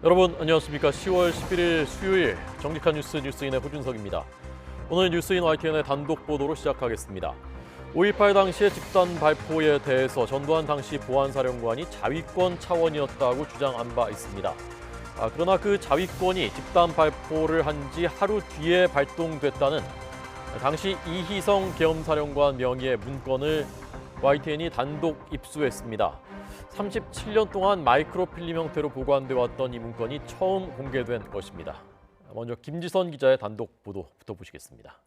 여러분 안녕하십니까. 10월 11일 수요일 정직한 뉴스인의 호준석입니다. 오늘 뉴스인 YTN의 단독 보도로 시작하겠습니다. 5.18 당시의 집단 발포에 대해서 전두환 당시 보안사령관이 자위권 차원이었다고 주장한 바 있습니다. 그러나 그 자위권이 집단 발포를 한 지 하루 뒤에 발동됐다는 당시 이희성 계엄사령관 명의의 문건을 YTN이 단독 입수했습니다. 37년 동안 마이크로필름 형태로 보관돼 왔던 이 문건이 처음 공개된 것입니다. 먼저 김지선 기자의 단독 보도부터 보시겠습니다.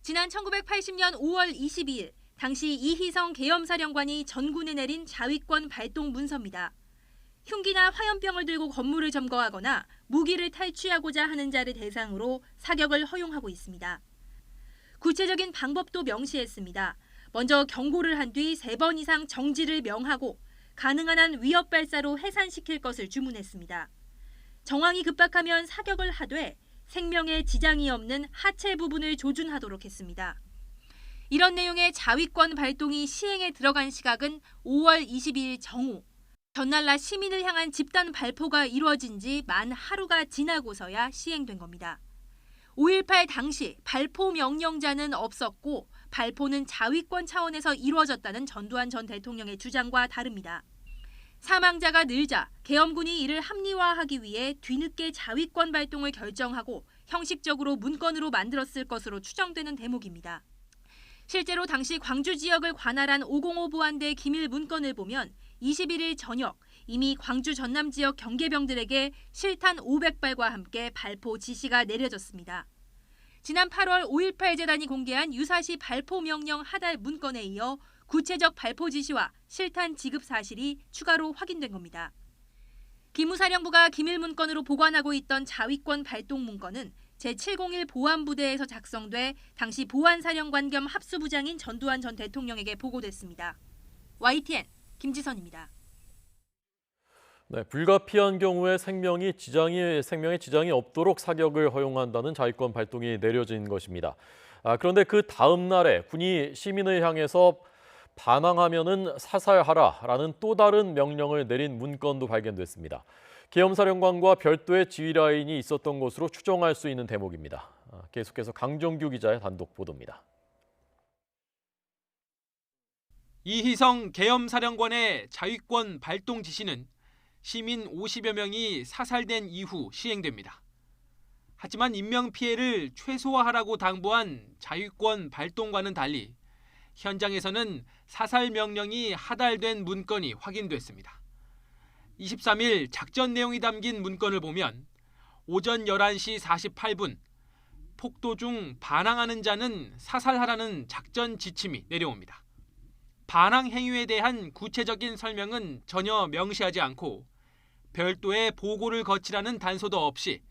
지난 1980년 5월 22일 당시 이희성 계엄사령관이 전군에 내린 자위권 발동 문서입니다. 흉기나 화염병을 들고 건물을 점거하거나 무기를 탈취하고자 하는 자를 대상으로 사격을 허용하고 있습니다. 구체적인 방법도 명시했습니다. 먼저 경고를 한 뒤 3번 이상 정지를 명하고 가능한 한 위협 발사로 해산시킬 것을 주문했습니다. 정황이 급박하면 사격을 하되 생명에 지장이 없는 하체 부분을 조준하도록 했습니다. 이런 내용의 자위권 발동이 시행에 들어간 시각은 5월 22일 정오. 전날 낮 시민을 향한 집단 발포가 이루어진 지 만 하루가 지나고서야 시행된 겁니다. 5.18 당시 발포 명령자는 없었고 발포는 자위권 차원에서 이루어졌다는 전두환 전 대통령의 주장과 다릅니다. 사망자가 늘자 계엄군이 이를 합리화하기 위해 뒤늦게 자위권 발동을 결정하고 형식적으로 문건으로 만들었을 것으로 추정되는 대목입니다. 실제로 당시 광주 지역을 관할한 505 보안대 기밀 문건을 보면 21일 저녁 이미 광주 전남 지역 경계병들에게 실탄 500발과 함께 발포 지시가 내려졌습니다. 지난 8월 5.18 재단이 공개한 유사시 발포 명령 하달 문건에 이어 구체적 발포 지시와 실탄 지급 사실이 추가로 확인된 겁니다. 기무사령부가 기밀 문건으로 보관하고 있던 자위권 발동 문건은 제701 보안부대에서 작성돼 당시 보안사령관 겸 합수부장인 전두환 전 대통령에게 보고됐습니다. YTN 김지선입니다. 네, 불가피한 경우에 생명에 지장이 없도록 사격을 허용한다는 자위권 발동이 내려진 것입니다. 그런데 그 다음 날에 군이 시민을 향해서 반항하면은 사살하라라는 또 다른 명령을 내린 문건도 발견됐습니다. 계엄사령관과 별도의 지휘 라인이 있었던 것으로 추정할 수 있는 대목입니다. 계속해서 강정규 기자의 단독 보도입니다. 이희성 계엄사령관의 자위권 발동 지시는 시민 50여 명이 사살된 이후 시행됩니다. 하지만 인명피해를 최소화하라고 당부한 자위권 발동과는 달리 현장에서는 사살 명령이 하달된 문건이 확인됐습니다. 23일 작전 내용이 담긴 문건을 보면 오전 11시 48분 폭도 중 반항하는 자는 사살하라는 작전 지침이 내려옵니다. 반항 행위에 대한 구체적인 설명은 전혀 명시하지 않고 별도의 보고를 거치라는 단서도 없이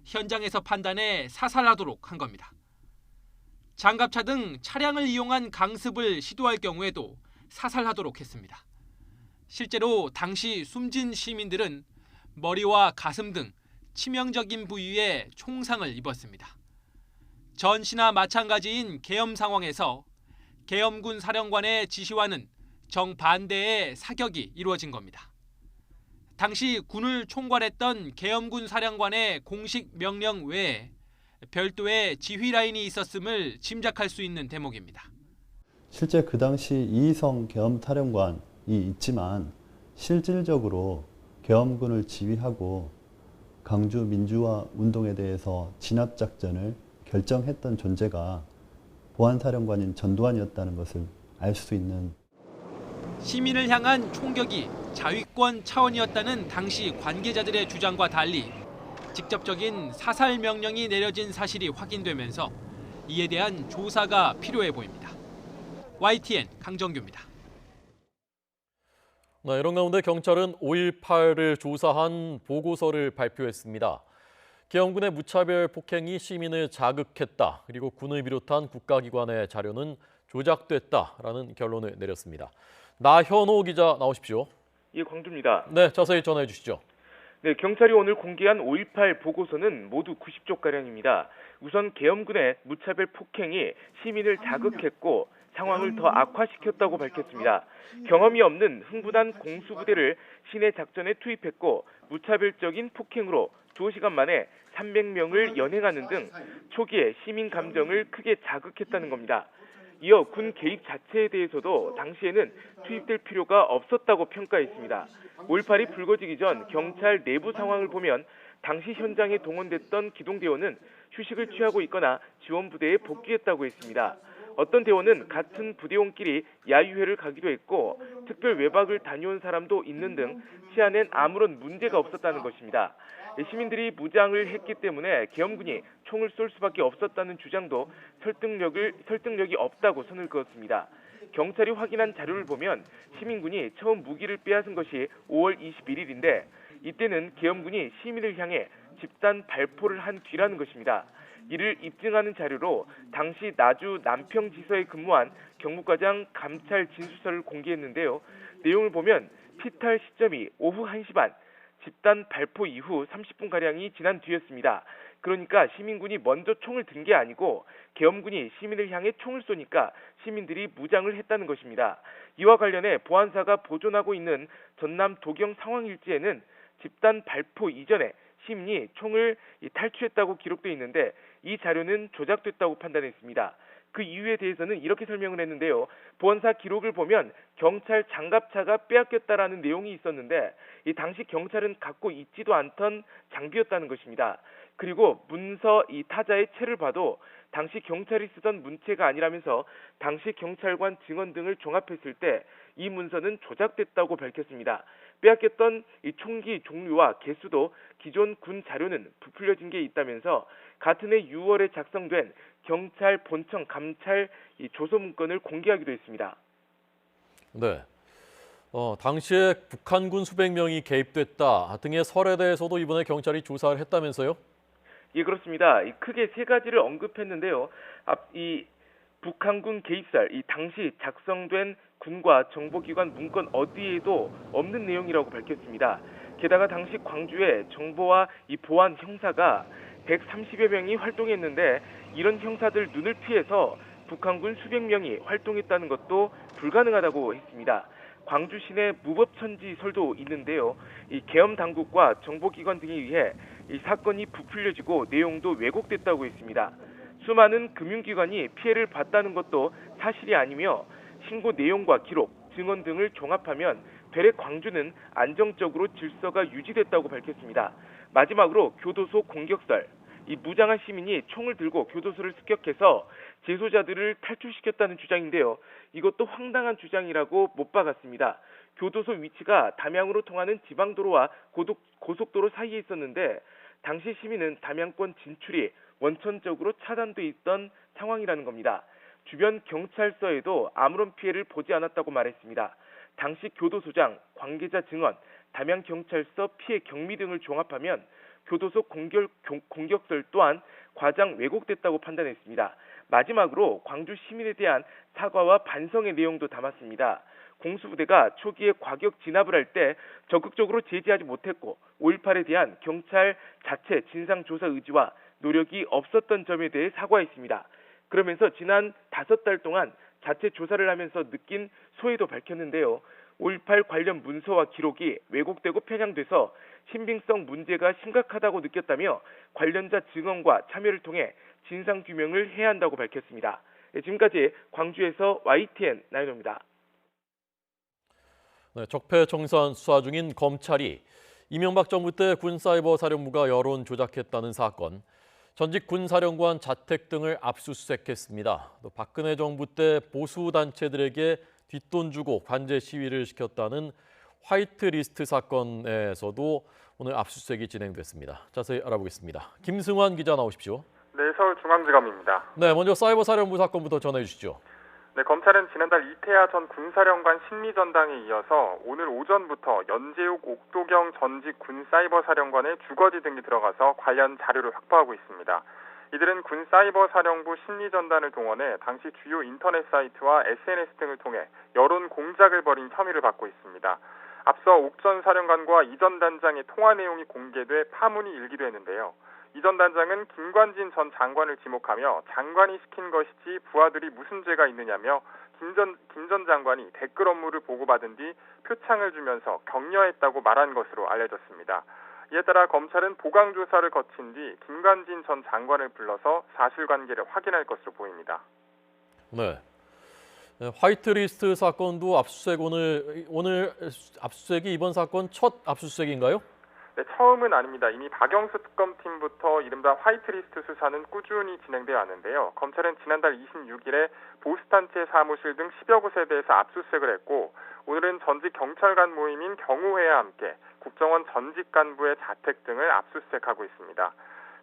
현장에서 판단해 사살하도록 한 겁니다. 장갑차 등 차량을 이용한 강습을 시도할 경우에도 사살하도록 했습니다. 실제로 당시 숨진 시민들은 머리와 가슴 등 치명적인 부위에 총상을 입었습니다. 전시나 마찬가지인 계엄 상황에서 계엄군 사령관의 지시와는 정반대의 사격이 이루어진 겁니다. 당시 군을 총괄했던 계엄군 사령관의 공식 명령 외에 별도의 지휘 라인이 있었음을 짐작할 수 있는 대목입니다. 실제 그 당시 이희성 계엄사령관이 있지만 실질적으로 계엄군을 지휘하고 강주 민주화 운동에 대해서 진압작전을 결정했던 존재가 보안사령관인 전두환이었다는 것을 알 수 있는. 시민을 향한 총격이 자위권 차원이었다는 당시 관계자들의 주장과 달리 직접적인 사살 명령이 내려진 사실이 확인되면서 이에 대한 조사가 필요해 보입니다. YTN 강정규입니다. 네, 이런 가운데 경찰은 5.18을 조사한 보고서를 발표했습니다. 계엄군의 무차별 폭행이 시민을 자극했다. 그리고 군을 비롯한 국가기관의 자료는 조작됐다라는 결론을 내렸습니다. 나현호 기자 나오십시오. 예, 광주입니다. 네, 자세히 전해 주시죠. 네, 경찰이 오늘 공개한 5.18 보고서는 모두 90쪽가량입니다. 우선 계엄군의 무차별 폭행이 시민을 자극했고 상황을 더 악화시켰다고 밝혔습니다. 경험이 없는 흥분한 공수부대를 시내 작전에 투입했고 무차별적인 폭행으로 2시간 만에 300명을 연행하는 등 초기에 시민 감정을 크게 자극했다는 겁니다. 이어 군 개입 자체에 대해서도 당시에는 투입될 필요가 없었다고 평가했습니다. 5.18이 불거지기 전 경찰 내부 상황을 보면 당시 현장에 동원됐던 기동대원은 휴식을 취하고 있거나 지원부대에 복귀했다고 했습니다. 어떤 대원은 같은 부대원끼리 야유회를 가기도 했고 특별 외박을 다녀온 사람도 있는 등 치안엔 아무런 문제가 없었다는 것입니다. 시민들이 무장을 했기 때문에 계엄군이 총을 쏠 수밖에 없었다는 주장도 설득력이 없다고 선을 그었습니다. 경찰이 확인한 자료를 보면 시민군이 처음 무기를 빼앗은 것이 5월 21일인데 이때는 계엄군이 시민을 향해 집단 발포를 한 뒤라는 것입니다. 이를 입증하는 자료로 당시 나주 남평지서에 근무한 경무과장 감찰 진술서를 공개했는데요. 내용을 보면 피탈 시점이 오후 1시 반, 집단 발포 이후 30분가량이 지난 뒤였습니다. 그러니까 시민군이 먼저 총을 든 게 아니고 계엄군이 시민을 향해 총을 쏘니까 시민들이 무장을 했다는 것입니다. 이와 관련해 보안사가 보존하고 있는 전남 도경 상황일지에는 집단 발포 이전에 시민이 총을 탈취했다고 기록되어 있는데 이 자료는 조작됐다고 판단했습니다. 그 이유에 대해서는 이렇게 설명을 했는데요. 보안사 기록을 보면 경찰 장갑차가 빼앗겼다라는 내용이 있었는데 이 당시 경찰은 갖고 있지도 않던 장비였다는 것입니다. 그리고 문서 이 타자의 채를 봐도 당시 경찰이 쓰던 문체가 아니라면서 당시 경찰관 증언 등을 종합했을 때 이 문서는 조작됐다고 밝혔습니다. 빼앗겼던 이 총기 종류와 개수도 기존 군 자료는 부풀려진 게 있다면서 같은 해 6월에 작성된 경찰 본청 감찰 이 조서 문건을 공개하기도 했습니다. 네. 당시에 북한군 수백 명이 개입됐다 등의 설에 대해서도 이번에 경찰이 조사를 했다면서요? 예, 그렇습니다. 크게 세 가지를 언급했는데요. 이 북한군 개입설, 이 당시 작성된 군과 정보기관 문건 어디에도 없는 내용이라고 밝혔습니다. 게다가 당시 광주에 정보와 이 보안 형사가 130여 명이 활동했는데 이런 형사들 눈을 피해서 북한군 수백 명이 활동했다는 것도 불가능하다고 했습니다. 광주 시내 무법천지설도 있는데요. 이 계엄 당국과 정보기관 등에 의해 이 사건이 부풀려지고 내용도 왜곡됐다고 했습니다. 수많은 금융기관이 피해를 봤다는 것도 사실이 아니며 신고 내용과 기록, 증언 등을 종합하면 되레 광주는 안정적으로 질서가 유지됐다고 밝혔습니다. 마지막으로 교도소 공격설, 이 무장한 시민이 총을 들고 교도소를 습격해서 재소자들을 탈출시켰다는 주장인데요. 이것도 황당한 주장이라고 못 박았습니다. 교도소 위치가 담양으로 통하는 지방도로와 고속도로 사이에 있었는데 당시 시민은 담양권 진출이 원천적으로 차단돼 있던 상황이라는 겁니다. 주변 경찰서에도 아무런 피해를 보지 않았다고 말했습니다. 당시 교도소장, 관계자 증언, 담양경찰서 피해 경위 등을 종합하면 교도소 공격설 또한 과장 왜곡됐다고 판단했습니다. 마지막으로 광주 시민에 대한 사과와 반성의 내용도 담았습니다. 공수부대가 초기에 과격 진압을 할 때 적극적으로 제지하지 못했고 5.18에 대한 경찰 자체 진상조사 의지와 노력이 없었던 점에 대해 사과했습니다. 그러면서 지난 5달 동안 자체 조사를 하면서 느낀 소회도 밝혔는데요. 5.18 관련 문서와 기록이 왜곡되고 편향돼서 신빙성 문제가 심각하다고 느꼈다며 관련자 증언과 참여를 통해 진상규명을 해야 한다고 밝혔습니다. 지금까지 광주에서 YTN 나인호입니다. 네, 적폐청산 수사 중인 검찰이 이명박 정부 때 군사이버사령부가 여론 조작했다는 사건, 전직 군사령관 자택 등을 압수수색했습니다. 또 박근혜 정부 때 보수단체들에게 뒷돈 주고 관제 시위를 시켰다는 화이트리스트 사건에서도 오늘 압수수색이 진행됐습니다. 자세히 알아보겠습니다. 김승환 기자 나오십시오. 네, 서울중앙지검입니다. 네, 먼저 사이버사령부 사건부터 전해주시죠. 네, 검찰은 지난달 이태하 전 군사령관 심리전당에 이어서 오늘 오전부터 연재욱 옥도경 전직 군사이버사령관의 주거지 등이 들어가서 관련 자료를 확보하고 있습니다. 이들은 군사이버사령부 심리전단을 동원해 당시 주요 인터넷 사이트와 SNS 등을 통해 여론 공작을 벌인 혐의를 받고 있습니다. 앞서 옥 전 사령관과 이 전 단장의 통화 내용이 공개돼 파문이 일기도 했는데요. 이 전 단장은 김관진 전 장관을 지목하며 장관이 시킨 것이지 부하들이 무슨 죄가 있느냐며 김 전 장관이 댓글 업무를 보고받은 뒤 표창을 주면서 격려했다고 말한 것으로 알려졌습니다. 이에 따라 검찰은 보강 조사를 거친 뒤 김관진 전 장관을 불러서 사실관계를 확인할 것으로 보입니다. 네. 화이트리스트 사건도 압수수색 오늘 압수수색이 이번 사건 첫 압수수색인가요? 네, 처음은 아닙니다. 이미 박영수 특검팀부터 이른바 화이트리스트 수사는 꾸준히 진행되어 왔는데요. 검찰은 지난달 26일에 보수단체 사무실 등 10여 곳에 대해서 압수수색을 했고 오늘은 전직 경찰관 모임인 경우회와 함께 국정원 전직 간부의 자택 등을 압수수색하고 있습니다.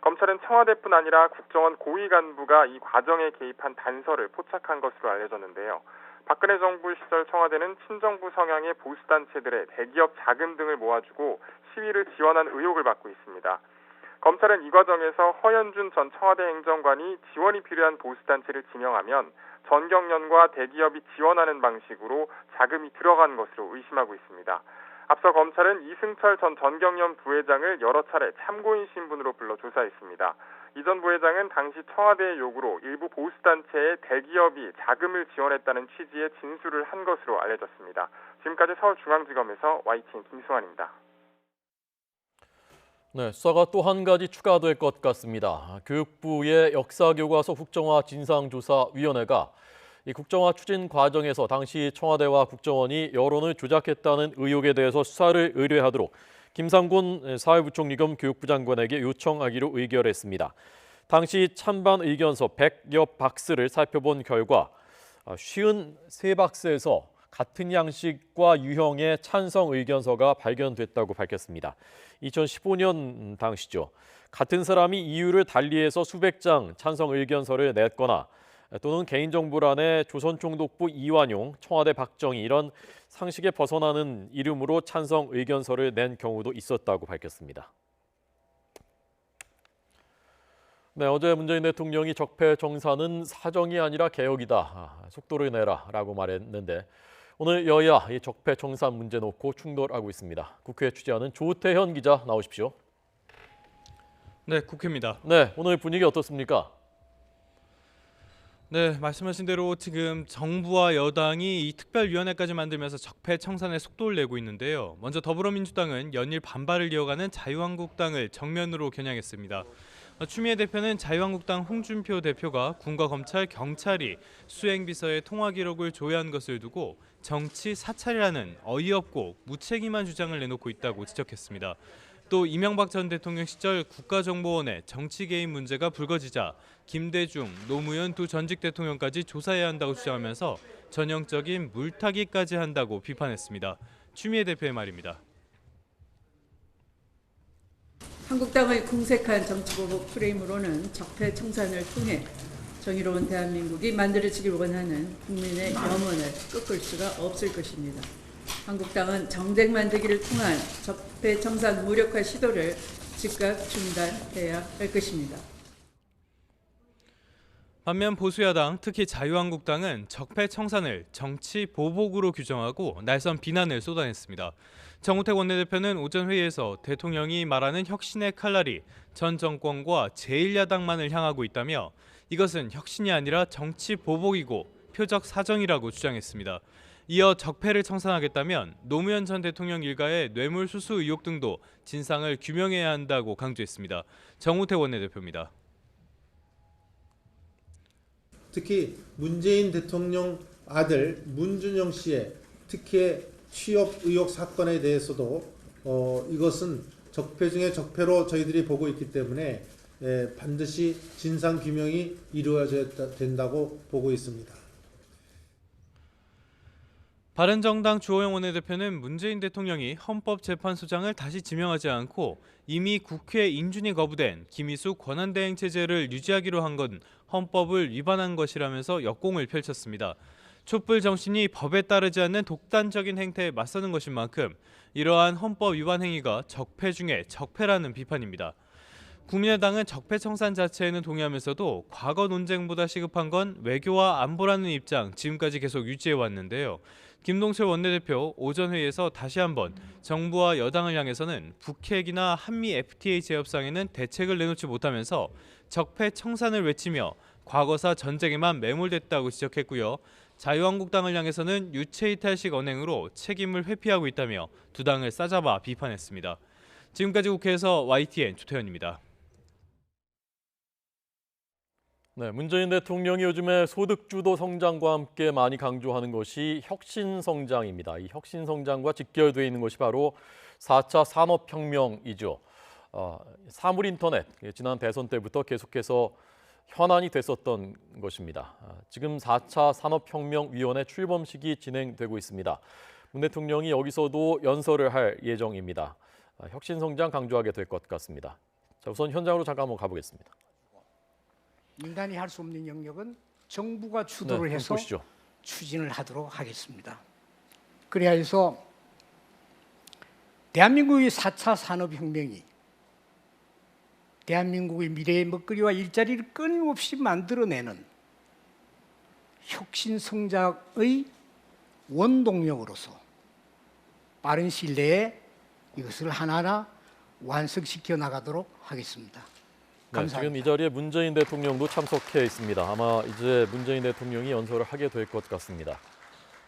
검찰은 청와대뿐 아니라 국정원 고위 간부가 이 과정에 개입한 단서를 포착한 것으로 알려졌는데요. 박근혜 정부 시절 청와대는 친정부 성향의 보수단체들의 대기업 자금 등을 모아주고 시위를 지원한 의혹을 받고 있습니다. 검찰은 이 과정에서 허연준 전 청와대 행정관이 지원이 필요한 보수단체를 지명하면 전경련과 대기업이 지원하는 방식으로 자금이 들어간 것으로 의심하고 있습니다. 앞서 검찰은 이승철 전 전경련 부회장을 여러 차례 참고인 신분으로 불러 조사했습니다. 이 전 부회장은 당시 청와대의 요구로 일부 보수단체에 대기업이 자금을 지원했다는 취지의 진술을 한 것으로 알려졌습니다. 지금까지 서울중앙지검에서 YTN 김승환입니다. 네, 수사가 또 한 가지 추가될 것 같습니다. 교육부의 역사교과서 국정화 진상조사위원회가 이 국정화 추진 과정에서 당시 청와대와 국정원이 여론을 조작했다는 의혹에 대해서 수사를 의뢰하도록 김상곤 사회부총리 겸 교육부 장관에게 요청하기로 의결했습니다. 당시 찬반 의견서 100여 박스를 살펴본 결과 53박스에서 같은 양식과 유형의 찬성 의견서가 발견됐다고 밝혔습니다. 2015년 당시죠. 같은 사람이 이유를 달리해서 수백 장 찬성 의견서를 냈거나 또는 개인정보란에 조선총독부 이완용, 청와대 박정희 이런 상식에 벗어나는 이름으로 찬성 의견서를 낸 경우도 있었다고 밝혔습니다. 네, 어제 문재인 대통령이 적폐청산은 사정이 아니라 개혁이다. 속도를 내라라고 말했는데 오늘 여야 이 적폐청산 문제 놓고 충돌하고 있습니다. 국회에 취재하는 조태현 기자 나오십시오. 네, 국회입니다. 네, 오늘 분위기 어떻습니까? 네, 말씀하신 대로 지금 정부와 여당이 이 특별위원회까지 만들면서 적폐청산에 속도를 내고 있는데요. 먼저 더불어민주당은 연일 반발을 이어가는 자유한국당을 정면으로 겨냥했습니다. 추미애 대표는 자유한국당 홍준표 대표가 군과 검찰, 경찰이 수행비서의 통화 기록을 조회한 것을 두고 정치 사찰이라는 어이없고 무책임한 주장을 내놓고 있다고 지적했습니다. 또 이명박 전 대통령 시절 국가정보원의 정치 개입 문제가 불거지자 김대중, 노무현 두 전직 대통령까지 조사해야 한다고 주장하면서 전형적인 물타기까지 한다고 비판했습니다. 추미애 대표의 말입니다. 한국당의 궁색한 정치보복 프레임으로는 적폐청산을 통해 정의로운 대한민국이 만들어지길 원하는 국민의 염원을 꺾을 수가 없을 것입니다. 한국당은 정쟁 만들기를 통한 적폐청산 무력화 시도를 즉각 중단해야 할 것입니다. 반면 보수야당, 특히 자유한국당은 적폐청산을 정치 보복으로 규정하고 날선 비난을 쏟아냈습니다. 정우택 원내대표는 오전 회의에서 대통령이 말하는 혁신의 칼날이 전 정권과 제1야당만을 향하고 있다며 이것은 혁신이 아니라 정치 보복이고 표적 사정이라고 주장했습니다. 이어 적폐를 청산하겠다면 노무현 전 대통령 일가의 뇌물수수 의혹 등도 진상을 규명해야 한다고 강조했습니다. 정우택 원내대표입니다. 특히 문재인 대통령 아들 문준영 씨의 특혜 취업 의혹 사건에 대해서도 이것은 적폐 중에 적폐로 저희들이 보고 있기 때문에 반드시 진상 규명이 이루어져야 된다고 보고 있습니다. 바른정당 주호영 원내대표는 문재인 대통령이 헌법재판소장을 다시 지명하지 않고 이미 국회 인준이 거부된 김희수 권한대행 체제를 유지하기로 한 건 헌법을 위반한 것이라면서 역공을 펼쳤습니다. 촛불 정신이 법에 따르지 않는 독단적인 행태에 맞서는 것인 만큼 이러한 헌법 위반 행위가 적폐 중에 적폐라는 비판입니다. 국민의당은 적폐청산 자체에는 동의하면서도 과거 논쟁보다 시급한 건 외교와 안보라는 입장 지금까지 계속 유지해 왔는데요. 김동철 원내대표 오전 회의에서 다시 한번 정부와 여당을 향해서는 북핵이나 한미 FTA 재협상에는 대책을 내놓지 못하면서 적폐 청산을 외치며 과거사 전쟁에만 매몰됐다고 지적했고요. 자유한국당을 향해서는 유체이탈식 언행으로 책임을 회피하고 있다며 두 당을 싸잡아 비판했습니다. 지금까지 국회에서 YTN 조태현입니다. 네, 문재인 대통령이 요즘에 소득주도 성장과 함께 많이 강조하는 것이 혁신성장입니다. 이 혁신성장과 직결되어 있는 것이 바로 4차 산업혁명이죠. 사물인터넷, 지난 대선 때부터 계속해서 현안이 됐었던 것입니다. 지금 4차 산업혁명위원회 출범식이 진행되고 있습니다. 문 대통령이 여기서도 연설을 할 예정입니다. 혁신성장 강조하게 될 것 같습니다. 자, 우선 현장으로 잠깐 한번 가보겠습니다. 민간이 할 수 없는 영역은 정부가 주도를 해서 보시죠. 추진을 하도록 하겠습니다. 그래야 해서 대한민국의 4차 산업혁명이 대한민국의 미래의 먹거리와 일자리를 끊임없이 만들어내는 혁신성장의 원동력으로서 빠른 시일 내에 이것을 하나하나 완성시켜 나가도록 하겠습니다. 네, 지금 이 자리에 문재인 대통령도 참석해 있습니다. 아마 이제 문재인 대통령이 연설을 하게 될 것 같습니다.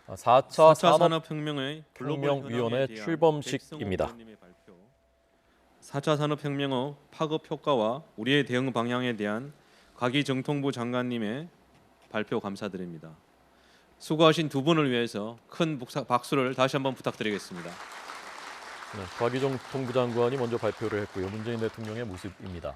4차 산업혁명의 혁명위원회 출범식입니다. 4차 산업혁명의 파급 효과와 우리의 대응 방향에 대한 과기정통부 장관님의 발표 감사드립니다. 수고하신 두 분을 위해서 큰 박수를 다시 한번 부탁드리겠습니다. 네, 과기정통부 장관이 먼저 발표를 했고요. 문재인 대통령의 모습입니다.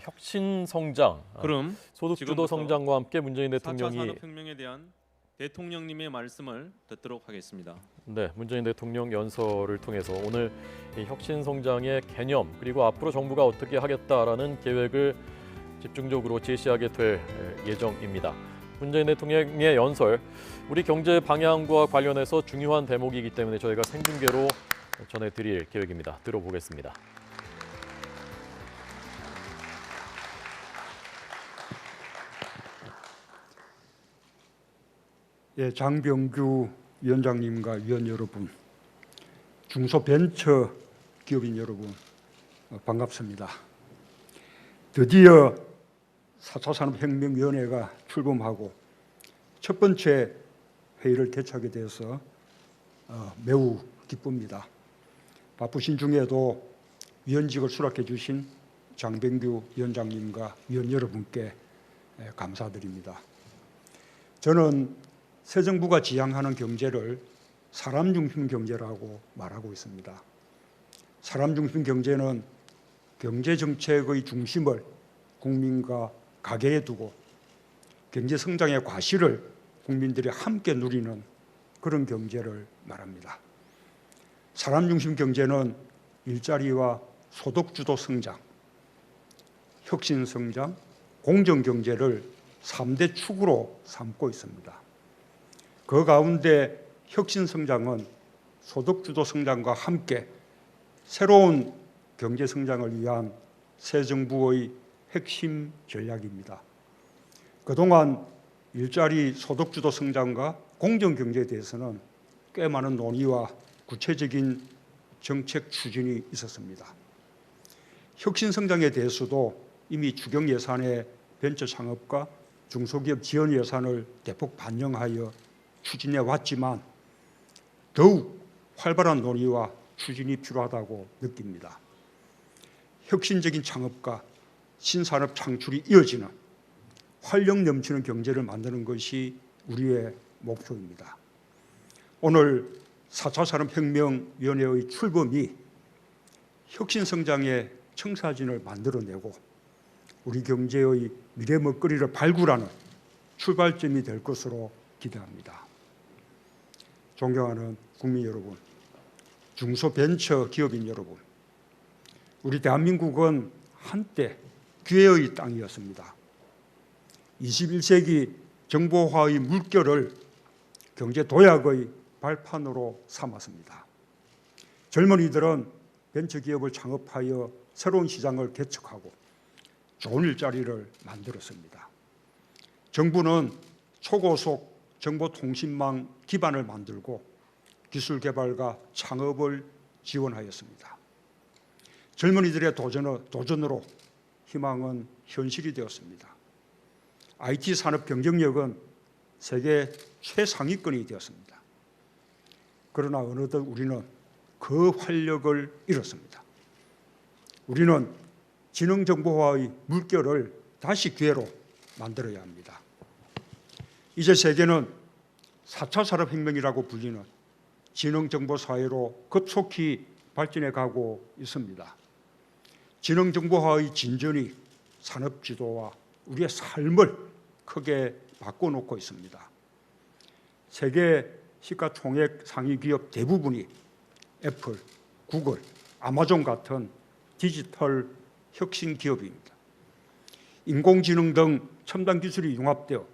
혁신성장, 그럼 소득주도 성장과 함께 문재인 4차 대통령이 산업혁명에 대한 대통령님의 말씀을 듣도록 하겠습니다. 네, 문재인 대통령 연설을 통해서 오늘 이 혁신성장의 개념 그리고 앞으로 정부가 어떻게 하겠다라는 계획을 집중적으로 제시하게 될 예정입니다. 문재인 대통령의 연설, 우리 경제 방향과 관련해서 중요한 대목이기 때문에 저희가 생중계로 전해드릴 계획입니다. 들어보겠습니다. 예, 장병규 위원장님과 위원 여러분, 중소벤처 기업인 여러분, 반갑습니다. 드디어 4차 산업혁명위원회가 출범하고 첫 번째 회의를 개최하게 되어서 매우 기쁩니다. 바쁘신 중에도 위원직을 수락해 주신 장병규 위원장님과 위원 여러분께 감사드립니다. 저는 새 정부가 지향하는 경제를 사람 중심 경제라고 말하고 있습니다. 사람 중심 경제는 경제 정책의 중심을 국민과 가게에 두고 경제 성장의 과실을 국민들이 함께 누리는 그런 경제를 말합니다. 사람 중심 경제는 일자리와 소득 주도 성장, 혁신 성장, 공정 경제를 3대 축으로 삼고 있습니다. 그 가운데 혁신 성장은 소득 주도 성장과 함께 새로운 경제 성장을 위한 새 정부의 핵심 전략입니다. 그동안 일자리 소득 주도 성장과 공정 경제에 대해서는 꽤 많은 논의와 구체적인 정책 추진이 있었습니다. 혁신 성장에 대해서도 이미 추경 예산에 벤처 창업과 중소기업 지원 예산을 대폭 반영하여 추진해 왔지만 더욱 활발한 논의와 추진이 필요하다고 느낍니다. 혁신적인 창업과 신산업 창출이 이어지는 활력 넘치는 경제를 만드는 것이 우리의 목표입니다. 오늘 4차 산업혁명위원회의 출범이 혁신성장의 청사진을 만들어내고 우리 경제의 미래 먹거리를 발굴하는 출발점이 될 것으로 기대합니다. 존경하는 국민 여러분, 중소벤처 기업인 여러분, 우리 대한민국은 한때 기회의 땅이었습니다. 21세기 정보화의 물결을 경제 도약의 발판으로 삼았습니다. 젊은이들은 벤처기업을 창업하여 새로운 시장을 개척하고 좋은 일자리를 만들었습니다. 정부는 초고속 정보통신망 기반을 만들고 기술 개발과 창업을 지원하였습니다. 젊은이들의 도전으로 희망은 현실이 되었습니다. IT 산업 경쟁력은 세계 최상위권이 되었습니다. 그러나 어느덧 우리는 그 활력을 잃었습니다. 우리는 지능정보화의 물결을 다시 기회로 만들어야 합니다. 이제 세계는 4차 산업혁명이라고 불리는 지능정보사회로 급속히 발전해 가고 있습니다. 지능정보화의 진전이 산업지도와 우리의 삶을 크게 바꿔놓고 있습니다. 세계 시가총액 상위 기업 대부분이 애플, 구글, 아마존 같은 디지털 혁신 기업입니다. 인공지능 등 첨단 기술이 융합되어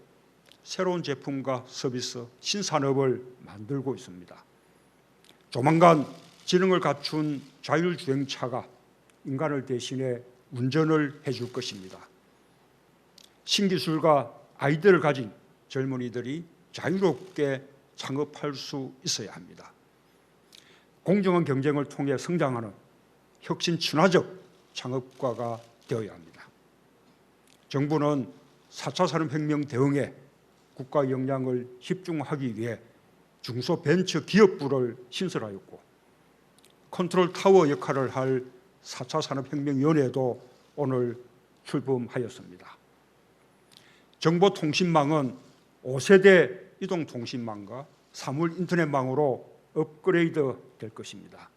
새로운 제품과 서비스, 신산업을 만들고 있습니다. 조만간 지능을 갖춘 자율주행차가 인간을 대신해 운전을 해줄 것입니다. 신기술과 아이디어를 가진 젊은이들이 자유롭게 창업할 수 있어야 합니다. 공정한 경쟁을 통해 성장하는 혁신 친화적 창업가가 되어야 합니다. 정부는 4차 산업혁명 대응에 국가 역량을 집중하기 위해 중소벤처기업부를 신설하였고 컨트롤 타워 역할을 할 4차 산업혁명위원회도 오늘 출범하였습니다. 정보통신망은 5세대 이동통신망과 사물 인터넷망으로 업그레이드 될 것입니다.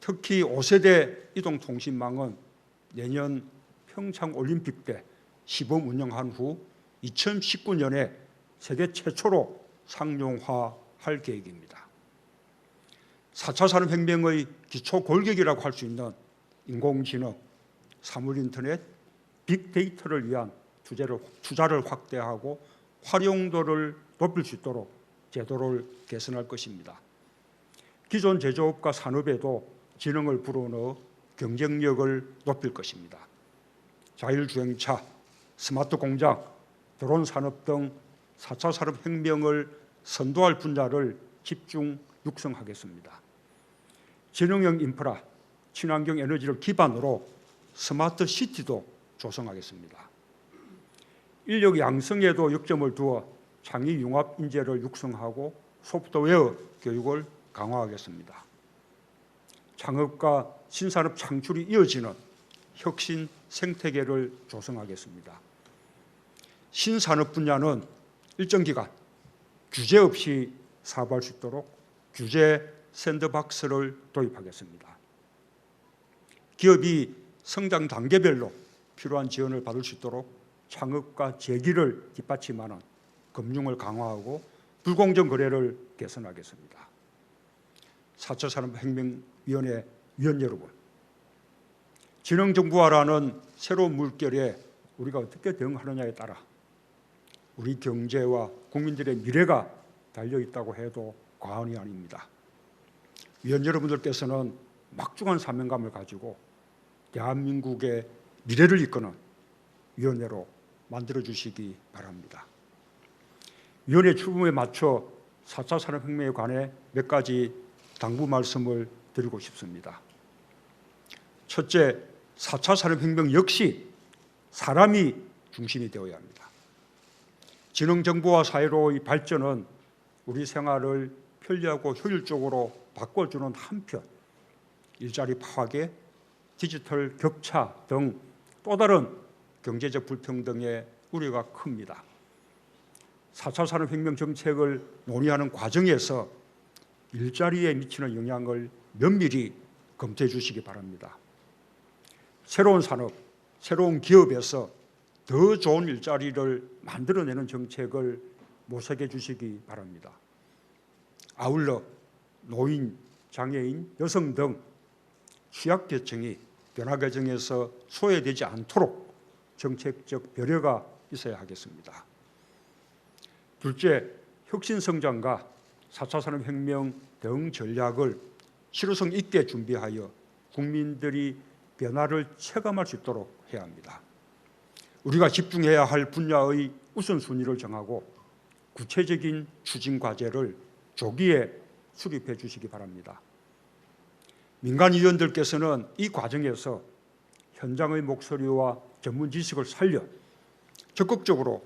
특히 5세대 이동통신망은 내년 평창올림픽 때 시범 운영한 후 2019년에 세계 최초로 상용화할 계획입니다. 4차 산업혁명의 기초 골격이라고 할 수 있는 인공지능, 사물인터넷, 빅데이터를 위한 투자를 확대하고 활용도를 높일 수 있도록 제도를 개선할 것입니다. 기존 제조업과 산업에도 지능을 불어넣어 경쟁력을 높일 것입니다. 자율주행차, 스마트 공장, 드론 산업 등 4차 산업혁명을 선도할 분야를 집중 육성하겠습니다. 지능형 인프라, 친환경 에너지를 기반으로 스마트 시티도 조성하겠습니다. 인력 양성에도 역점을 두어 창의 융합 인재를 육성하고 소프트웨어 교육을 강화하겠습니다. 창업과 신산업 창출이 이어지는 혁신 생태계를 조성하겠습니다. 신산업 분야는 일정 기간 규제 없이 사업할 수 있도록 규제 샌드박스를 도입하겠습니다. 기업이 성장 단계별로 필요한 지원을 받을 수 있도록 창업과 재기를 뒷받침하는 금융을 강화하고 불공정 거래를 개선하겠습니다. 4차 산업혁명위원회 위원 여러분, 지능정보화라는 새로운 물결에 우리가 어떻게 대응하느냐에 따라 우리 경제와 국민들의 미래가 달려있다고 해도 과언이 아닙니다. 위원 여러분들께서는 막중한 사명감을 가지고 대한민국의 미래를 이끄는 위원회로 만들어주시기 바랍니다. 위원회 출범에 맞춰 4차 산업혁명에 관해 몇 가지 당부 말씀을 드리고 싶습니다. 첫째, 4차 산업혁명 역시 사람이 중심이 되어야 합니다. 지능정보화 사회로의 발전은 우리 생활을 편리하고 효율적으로 바꿔주는 한편 일자리 파괴, 디지털 격차 등 또 다른 경제적 불평등의 우려가 큽니다. 4차 산업혁명 정책을 논의하는 과정에서 일자리에 미치는 영향을 면밀히 검토해 주시기 바랍니다. 새로운 산업, 새로운 기업에서 더 좋은 일자리를 만들어내는 정책을 모색해 주시기 바랍니다. 아울러 노인, 장애인, 여성 등 취약계층이 변화 과정에서 소외되지 않도록 정책적 배려가 있어야 하겠습니다. 둘째, 혁신성장과 4차 산업혁명 대응 전략을 실효성 있게 준비하여 국민들이 변화를 체감할 수 있도록 해야 합니다. 우리가 집중해야 할 분야의 우선순위를 정하고 구체적인 추진 과제를 조기에 수립해 주시기 바랍니다. 민간위원들께서는 이 과정에서 현장의 목소리와 전문 지식을 살려 적극적으로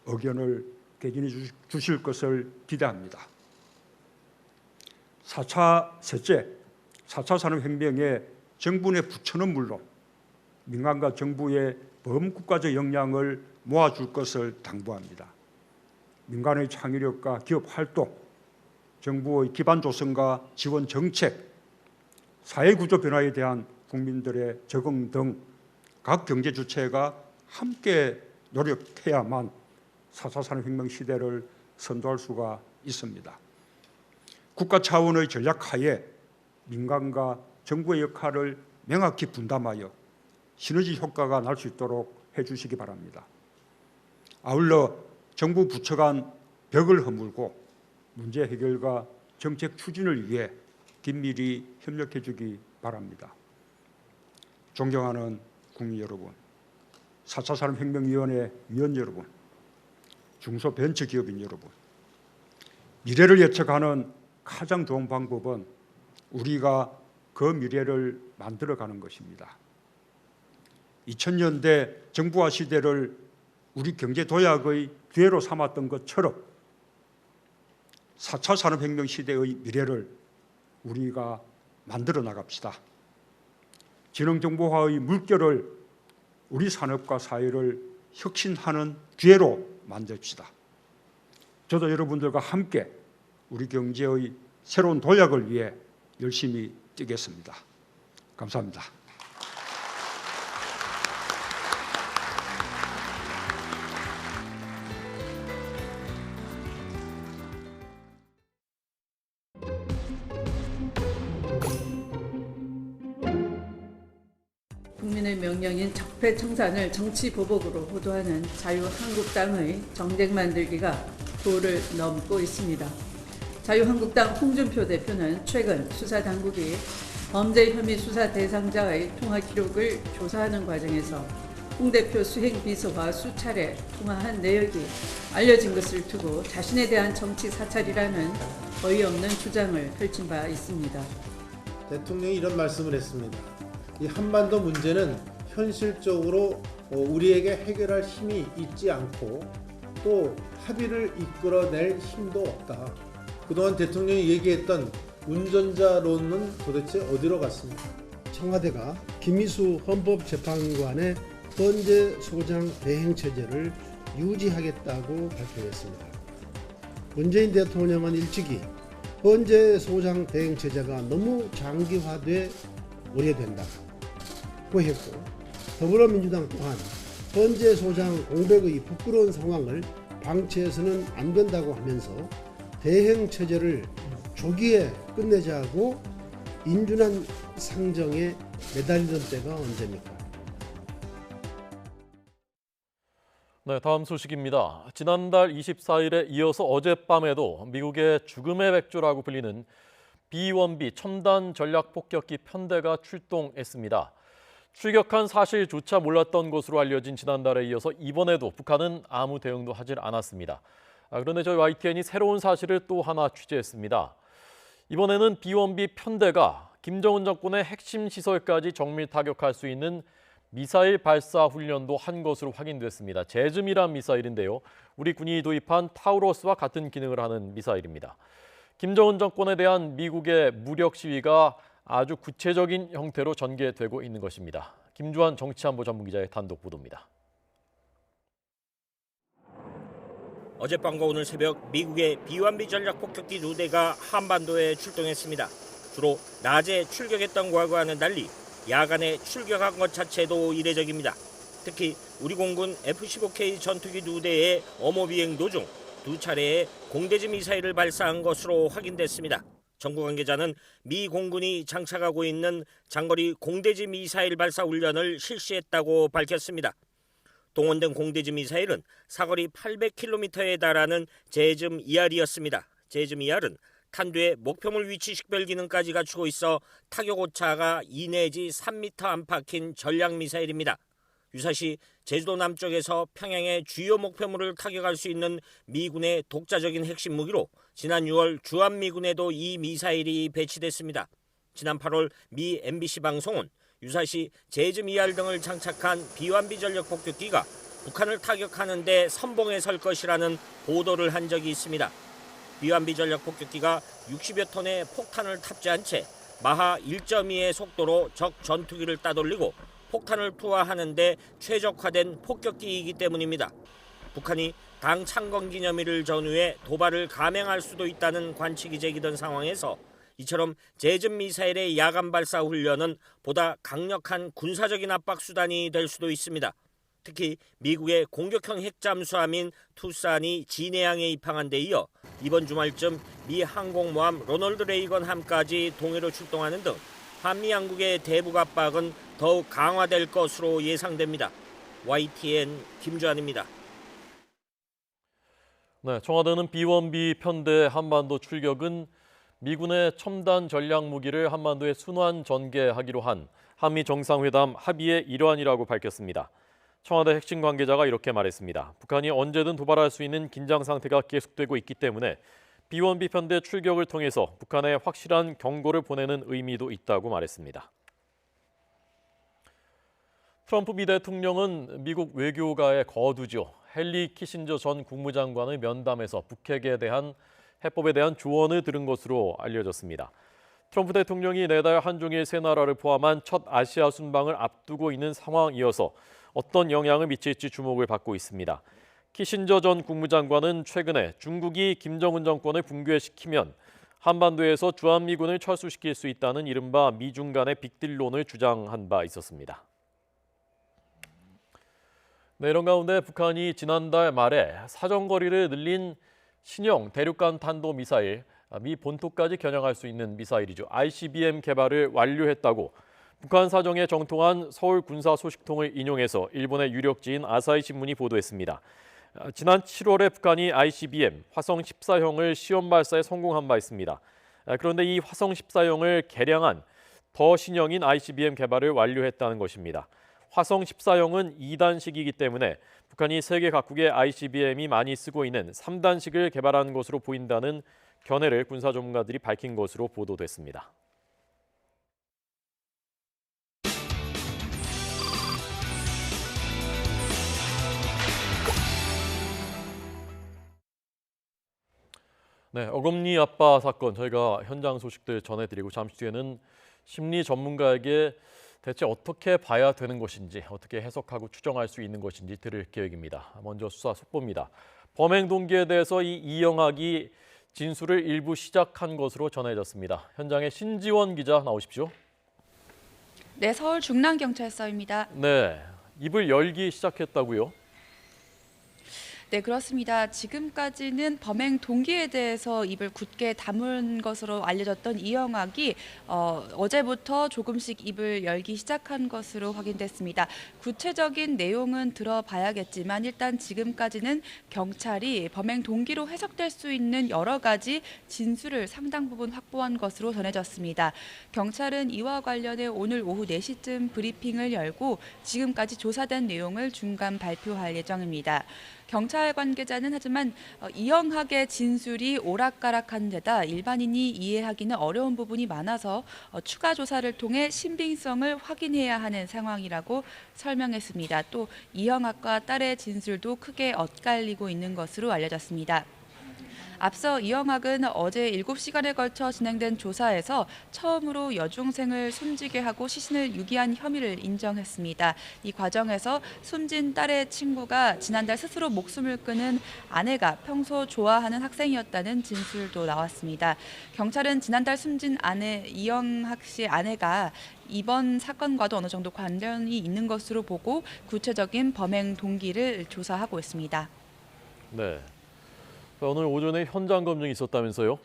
의견을 개진해 주실 것을 기대합니다. 4차 산업혁명에 정부 내 부처는 물론 민간과 정부의 범국가적 역량을 모아줄 것을 당부합니다. 민간의 창의력과 기업 활동, 정부의 기반 조성과 지원 정책, 사회구조 변화에 대한 국민들의 적응 등 각 경제 주체가 함께 노력해야만 4차 산업혁명 시대를 선도할 수가 있습니다. 국가 차원의 전략하에 민간과 정부의 역할을 명확히 분담하여 시너지 효과가 날 수 있도록 해주시기 바랍니다. 아울러 정부 부처 간 벽을 허물고 문제 해결과 정책 추진을 위해 긴밀히 협력해 주기 바랍니다. 존경하는 국민 여러분, 4차 산업혁명위원회 위원 여러분, 중소벤처기업인 여러분, 미래를 예측하는 가장 좋은 방법은 우리가 그 미래를 만들어가는 것입니다. 2000년대 정부화 시대를 우리 경제 도약의 기회로 삼았던 것처럼 4차 산업혁명 시대의 미래를 우리가 만들어 나갑시다. 지능정보화의 물결을 우리 산업과 사회를 혁신하는 기회로 만듭시다. 저도 여러분들과 함께 우리 경제의 새로운 도약을 위해 열심히 뛰겠습니다. 감사합니다. 국민의 명령인 적폐청산을 정치보복으로 호도하는 자유한국당의 정쟁 만들기가 도를 넘고 있습니다. 자유한국당 홍준표 대표는 최근 수사당국이 범죄 혐의 수사 대상자의 통화 기록을 조사하는 과정에서 홍 대표 수행 비서와 수차례 통화한 내역이 알려진 것을 두고 자신에 대한 정치 사찰이라는 어이없는 주장을 펼친 바 있습니다. 대통령이 이런 말씀을 했습니다. 이 한반도 문제는 현실적으로 우리에게 해결할 힘이 있지 않고 또 합의를 이끌어낼 힘도 없다. 그동안 대통령이 얘기했던 운전자론은 도대체 어디로 갔습니까? 청와대가 김미수 헌법재판관의 헌재 소장 대행 체제를 유지하겠다고 발표했습니다. 문재인 대통령은 일찍이 헌재 소장 대행 체제가 너무 장기화돼 오래된다고 했고, 더불어민주당 또한 헌재 소장 공백의 부끄러운 상황을 방치해서는 안 된다고 하면서 대행 체제를 조기에 끝내자고 인준한 상정에 매달리던 때가 언제입니까? 네, 다음 소식입니다. 지난달 24일에 이어서 어젯밤에도 미국의 죽음의 백조라고 불리는 B-1B 첨단 전략 폭격기 편대가 출동했습니다. 출격한 사실조차 몰랐던 것으로 알려진 지난달에 이어서 이번에도 북한은 아무 대응도 하질 않았습니다. 그런데 저희 YTN이 새로운 사실을 또 하나 취재했습니다. 이번에는 B-1B 편대가 김정은 정권의 핵심 시설까지 정밀 타격할 수 있는 미사일 발사 훈련도 한 것으로 확인됐습니다. 제즈미란 미사일인데요. 우리 군이 도입한 타우러스와 같은 기능을 하는 미사일입니다. 김정은 정권에 대한 미국의 무력 시위가 아주 구체적인 형태로 전개되고 있는 것입니다. 김주환 정치안보 전문기자의 단독 보도입니다. 어젯밤과 오늘 새벽 미국의 B-1B 전략 폭격기 2대가 한반도에 출동했습니다. 주로 낮에 출격했던 과거와는 달리 야간에 출격한 것 자체도 이례적입니다. 특히 우리 공군 F-15K 전투기 2대의 엄호 비행 도중 2차례의 공대지 미사일을 발사한 것으로 확인됐습니다. 정부 관계자는 미 공군이 장착하고 있는 장거리 공대지 미사일 발사 훈련을 실시했다고 밝혔습니다. 동원된 공대지 미사일은 사거리 800km에 달하는 제즘 ER이었습니다. 제즘 ER은 탄두에 목표물 위치 식별 기능까지 갖추고 있어 타격 오차가 2 내지 3m 안팎인 전략 미사일입니다. 유사시 제주도 남쪽에서 평양의 주요 목표물을 타격할 수 있는 미군의 독자적인 핵심 무기로 지난 6월 주한미군에도 이 미사일이 배치됐습니다. 지난 8월 미 MBC 방송은 유사시 제즈-2R 등을 장착한 비완비 전력 폭격기가 북한을 타격하는 데 선봉에 설 것이라는 보도를 한 적이 있습니다. 비완비 전력 폭격기가 60여 톤의 폭탄을 탑재한 채 마하 1.2의 속도로 적 전투기를 따돌리고 폭탄을 투하하는 데 최적화된 폭격기이기 때문입니다. 북한이 당 창건 기념일을 전후해 도발을 감행할 수도 있다는 관측이 제기된 상황에서 이처럼 제즈 미사일의 야간 발사 훈련은 보다 강력한 군사적인 압박 수단이 될 수도 있습니다. 특히 미국의 공격형 핵잠수함인 투싼이 진해항에 입항한 데 이어 이번 주말쯤 미 항공모함 로널드 레이건 함까지 동해로 출동하는 등 한미 양국의 대북 압박은 더욱 강화될 것으로 예상됩니다. YTN 김주환입니다. 네, 청와대는 비원비 편대 한반도 출격은 미군의 첨단 전략 무기를 한반도에 순환 전개하기로 한 한미 정상회담 합의의 일환이라고 밝혔습니다. 청와대 핵심 관계자가 이렇게 말했습니다. 북한이 언제든 도발할 수 있는 긴장 상태가 계속되고 있기 때문에 비원비 편대 출격을 통해서 북한에 확실한 경고를 보내는 의미도 있다고 말했습니다. 트럼프 미 대통령은 미국 외교가의 거두죠. 헨리 키신저 전 국무장관의 면담에서 북핵에 대한 해법에 대한 조언을 들은 것으로 알려졌습니다. 트럼프 대통령이 내달 한중일 세 나라를 포함한 첫 아시아 순방을 앞두고 있는 상황이어서 어떤 영향을 미칠지 주목을 받고 있습니다. 키신저 전 국무장관은 최근에 중국이 김정은 정권을 붕괴시키면 한반도에서 주한미군을 철수시킬 수 있다는 이른바 미중 간의 빅딜론을 주장한 바 있었습니다. 네, 이런 가운데 북한이 지난달 말에 사정거리를 늘린 신형 대륙간 탄도미사일, 미 본토까지 겨냥할 수 있는 미사일이죠. ICBM 개발을 완료했다고 북한 사정에 정통한 서울 군사 소식통을 인용해서 일본의 유력지인 아사히 신문이 보도했습니다. 지난 7월에 북한이 ICBM 화성 14형을 시험 발사에 성공한 바 있습니다. 그런데 이 화성 14형을 개량한 더 신형인 ICBM 개발을 완료했다는 것입니다. 화성 14형은 2단식이기 때문에 북한이 세계 각국의 ICBM이 많이 쓰고 있는 3단식을 개발한 것으로 보인다는 견해를 군사 전문가들이 밝힌 것으로 보도됐습니다. 네, 어금니 아빠 사건 저희가 현장 소식들 전해드리고 잠시 뒤에는 심리 전문가에게 대체 어떻게 봐야 되는 것인지, 어떻게 해석하고 추정할 수 있는 것인지 들을 계획입니다. 먼저 수사 속보입니다. 범행 동기에 대해서 이영학이 진술을 일부 시작한 것으로 전해졌습니다. 현장에 신지원 기자 나오십시오. 네, 서울 중랑경찰서입니다. 네, 입을 열기 시작했다고요? 네, 그렇습니다. 지금까지는 범행 동기에 대해서 입을 굳게 다문 것으로 알려졌던 이영학이 어제부터 조금씩 입을 열기 시작한 것으로 확인됐습니다. 구체적인 내용은 들어봐야겠지만 일단 지금까지는 경찰이 범행 동기로 해석될 수 있는 여러 가지 진술을 상당 부분 확보한 것으로 전해졌습니다. 경찰은 이와 관련해 오늘 오후 4시쯤 브리핑을 열고 지금까지 조사된 내용을 중간 발표할 예정입니다. 경찰 관계자는 하지만 이영학의 진술이 오락가락한 데다 일반인이 이해하기는 어려운 부분이 많아서 추가 조사를 통해 신빙성을 확인해야 하는 상황이라고 설명했습니다. 또 이영학과 딸의 진술도 크게 엇갈리고 있는 것으로 알려졌습니다. 앞서 이영학은 어제 7시간에 걸쳐 진행된 조사에서 처음으로 여중생을 숨지게 하고 시신을 유기한 혐의를 인정했습니다. 이 과정에서 숨진 딸의 친구가 지난달 스스로 목숨을 끊은 아내가 평소 좋아하는 학생이었다는 진술도 나왔습니다. 경찰은 지난달 숨진 아내 이영학 씨의 아내가 이번 사건과도 어느 정도 관련이 있는 것으로 보고 구체적인 범행 동기를 조사하고 있습니다. 네. 오늘 오전에 현장 검증이 있었다면서요?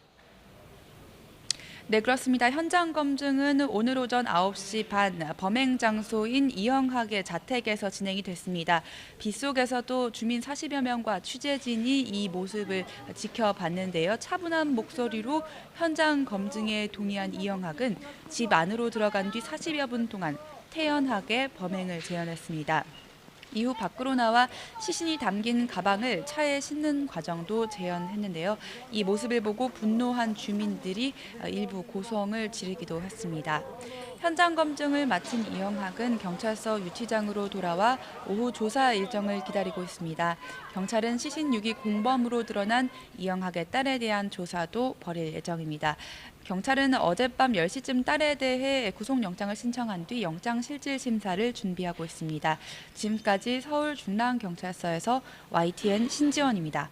네, 그렇습니다. 현장 검증은 오늘 오전 9시 반 범행 장소인 이영학의 자택에서 진행이 됐습니다. 빗속에서도 주민 40여 명과 취재진이 이 모습을 지켜봤는데요. 차분한 목소리로 현장 검증에 동의한 이영학은 집 안으로 들어간 뒤 40여 분 동안 태연하게 범행을 재현했습니다. 이후 밖으로 나와 시신이 담긴 가방을 차에 싣는 과정도 재현했는데요. 이 모습을 보고 분노한 주민들이 일부 고성을 지르기도 했습니다. 현장 검증을 마친 이영학은 경찰서 유치장으로 돌아와 오후 조사 일정을 기다리고 있습니다. 경찰은 시신 유기 공범으로 드러난 이영학의 딸에 대한 조사도 벌일 예정입니다. 경찰은 어젯밤 10시쯤 딸에 대해 구속영장을 신청한 뒤 영장실질 심사를 준비하고 있습니다. 지금까지 서울 중랑경찰서에서 YTN 신지원입니다.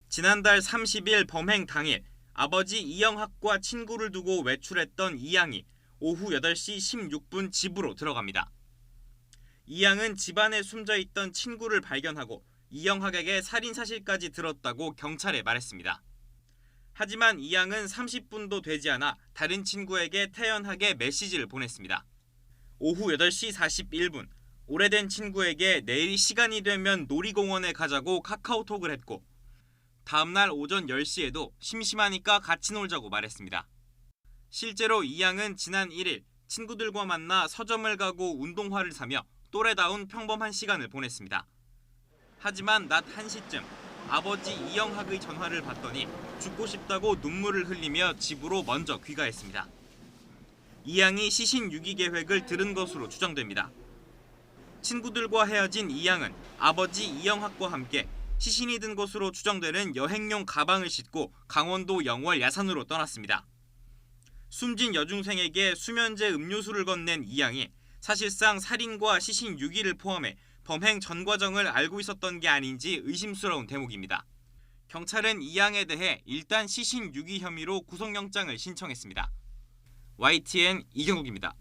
지난달 30일 범행 당일 아버지 이영학과 친구를 두고 외출했던 이양이 오후 8시 16분 집으로 들어갑니다. 이양은 집안에 숨져있던 친구를 발견하고 이영학에게 살인 사실까지 들었다고 경찰에 말했습니다. 하지만 이양은 30분도 되지 않아 다른 친구에게 태연하게 메시지를 보냈습니다. 오후 8시 41분 오래된 친구에게 내일 시간이 되면 놀이공원에 가자고 카카오톡을 했고 다음날 오전 10시에도 심심하니까 같이 놀자고 말했습니다. 실제로 이양은 지난 1일 친구들과 만나 서점을 가고 운동화를 사며 또래다운 평범한 시간을 보냈습니다. 하지만 낮 1시쯤 아버지 이영학의 전화를 받더니 죽고 싶다고 눈물을 흘리며 집으로 먼저 귀가했습니다. 이양이 시신 유기 계획을 들은 것으로 추정됩니다. 친구들과 헤어진 이양은 아버지 이영학과 함께 시신이 든 것으로 추정되는 여행용 가방을 싣고 강원도 영월 야산으로 떠났습니다. 숨진 여중생에게 수면제 음료수를 건넨 이양이 사실상 살인과 시신 유기를 포함해 범행 전 과정을 알고 있었던 게 아닌지 의심스러운 대목입니다. 경찰은 이양에 대해 일단 시신 유기 혐의로 구속영장을 신청했습니다. YTN 이경욱입니다.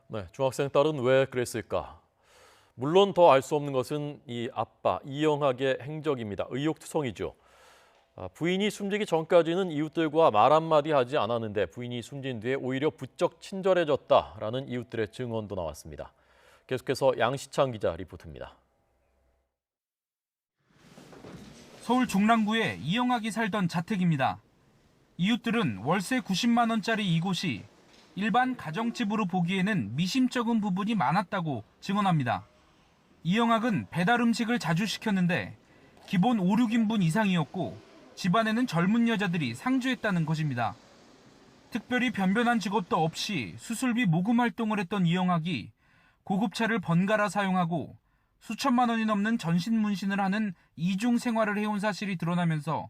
네, 중학생 딸은 왜 그랬을까? 물론 더 알 수 없는 것은 이 아빠 이영학의 행적입니다. 의욕투성이죠. 부인이 숨지기 전까지는 이웃들과 말 한마디 하지 않았는데 부인이 숨진 뒤에 오히려 부쩍 친절해졌다라는 이웃들의 증언도 나왔습니다. 계속해서 양시창 기자 리포트입니다. 서울 중랑구에 이영학이 살던 자택입니다. 이웃들은 월세 90만 원짜리 이곳이 일반 가정집으로 보기에는 미심쩍은 부분이 많았다고 증언합니다. 이영학은 배달 음식을 자주 시켰는데 기본 5, 6인분 이상이었고 집안에는 젊은 여자들이 상주했다는 것입니다. 특별히 변변한 직업도 없이 수술비 모금 활동을 했던 이영학이 고급차를 번갈아 사용하고 수천만 원이 넘는 전신문신을 하는 이중 생활을 해온 사실이 드러나면서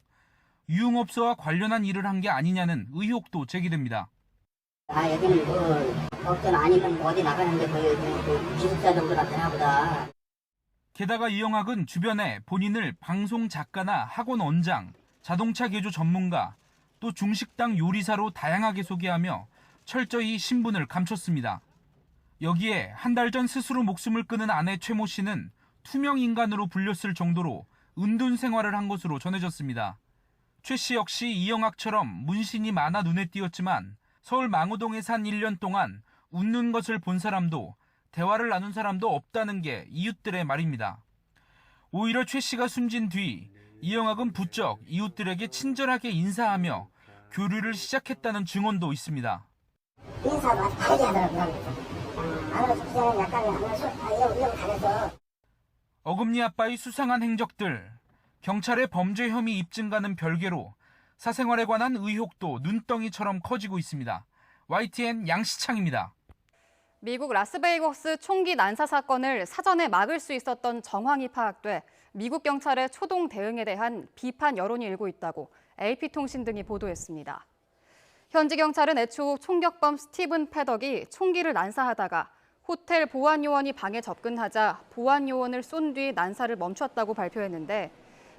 유흥업소와 관련한 일을 한 게 아니냐는 의혹도 제기됩니다. 여기는 업전 아니면 어디 나가는데 거의 기숙사 정도 나타나 보다. 게다가 이영학은 주변에 본인을 방송 작가나 학원 원장, 자동차 개조 전문가, 또 중식당 요리사로 다양하게 소개하며 철저히 신분을 감췄습니다. 여기에 한 달 전 스스로 목숨을 끊은 아내 최모 씨는 투명 인간으로 불렸을 정도로 은둔 생활을 한 것으로 전해졌습니다. 최 씨 역시 이영학처럼 문신이 많아 눈에 띄었지만 서울 망우동에 산 1년 동안 웃는 것을 본 사람도 대화를 나눈 사람도 없다는 게 이웃들의 말입니다. 오히려 최 씨가 숨진 뒤 이영학은 부쩍 이웃들에게 친절하게 인사하며 교류를 시작했다는 증언도 있습니다. 인사도 아주 바르게 하더라고요. 아무래도 약간 이런 가면서. 어금니 아빠의 수상한 행적들, 경찰의 범죄 혐의 입증과는 별개로 사생활에 관한 의혹도 눈덩이처럼 커지고 있습니다. YTN 양시창입니다. 미국 라스베이거스 총기 난사 사건을 사전에 막을 수 있었던 정황이 파악돼 미국 경찰의 초동 대응에 대한 비판 여론이 일고 있다고 AP통신 등이 보도했습니다. 현지 경찰은 애초 총격범 스티븐 패덕이 총기를 난사하다가 호텔 보안요원이 방에 접근하자 보안요원을 쏜 뒤 난사를 멈췄다고 발표했는데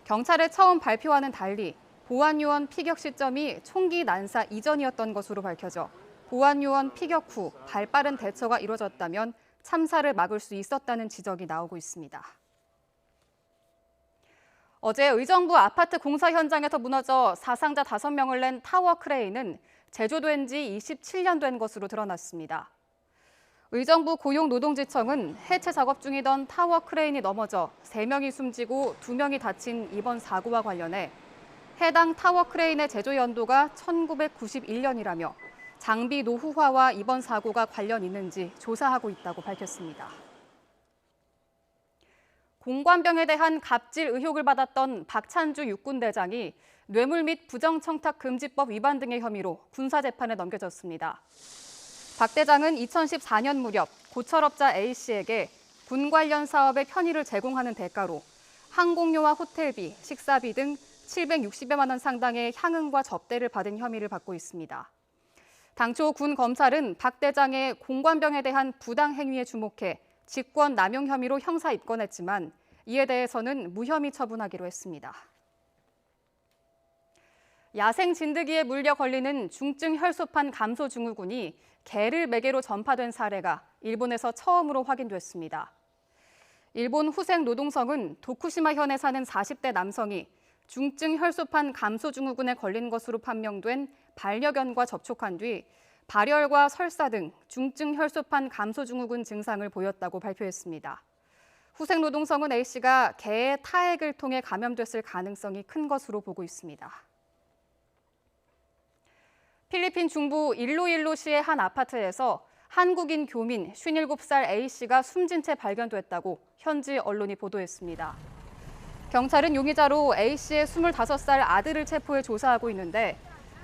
경찰의 처음 발표와는 달리 보안요원 피격 시점이 총기 난사 이전이었던 것으로 밝혀져 보안요원 피격 후 발빠른 대처가 이뤄졌다면 참사를 막을 수 있었다는 지적이 나오고 있습니다. 어제 의정부 아파트 공사 현장에서 무너져 사상자 5명을 낸 타워 크레인은 제조된 지 27년 된 것으로 드러났습니다. 의정부 고용노동지청은 해체 작업 중이던 타워 크레인이 넘어져 3명이 숨지고 2명이 다친 이번 사고와 관련해 해당 타워 크레인의 제조 연도가 1991년이라며 장비 노후화와 이번 사고가 관련 있는지 조사하고 있다고 밝혔습니다. 공관병에 대한 갑질 의혹을 받았던 박찬주 육군대장이 뇌물 및 부정청탁금지법 위반 등의 혐의로 군사재판에 넘겨졌습니다. 박 대장은 2014년 무렵 고철업자 A씨에게 군 관련 사업의 편의를 제공하는 대가로 항공료와 호텔비, 식사비 등 760여만 원 상당의 향응과 접대를 받은 혐의를 받고 있습니다. 당초 군 검찰은 박 대장의 공관병에 대한 부당 행위에 주목해 직권 남용 혐의로 형사 입건했지만 이에 대해서는 무혐의 처분하기로 했습니다. 야생 진드기에 물려 걸리는 중증 혈소판 감소 증후군이 개를 매개로 전파된 사례가 일본에서 처음으로 확인됐습니다. 일본 후생 노동성은 도쿠시마현에 사는 40대 남성이 중증 혈소판 감소 증후군에 걸린 것으로 판명된 반려견과 접촉한 뒤 발열과 설사 등 중증 혈소판 감소 증후군 증상을 보였다고 발표했습니다. 후생 노동성은 A씨가 개의 타액을 통해 감염됐을 가능성이 큰 것으로 보고 있습니다. 필리핀 중부 일로일로시의 한 아파트에서 한국인 교민 57살 A씨가 숨진 채 발견됐다고 현지 언론이 보도했습니다. 경찰은 용의자로 A씨의 25살 아들을 체포해 조사하고 있는데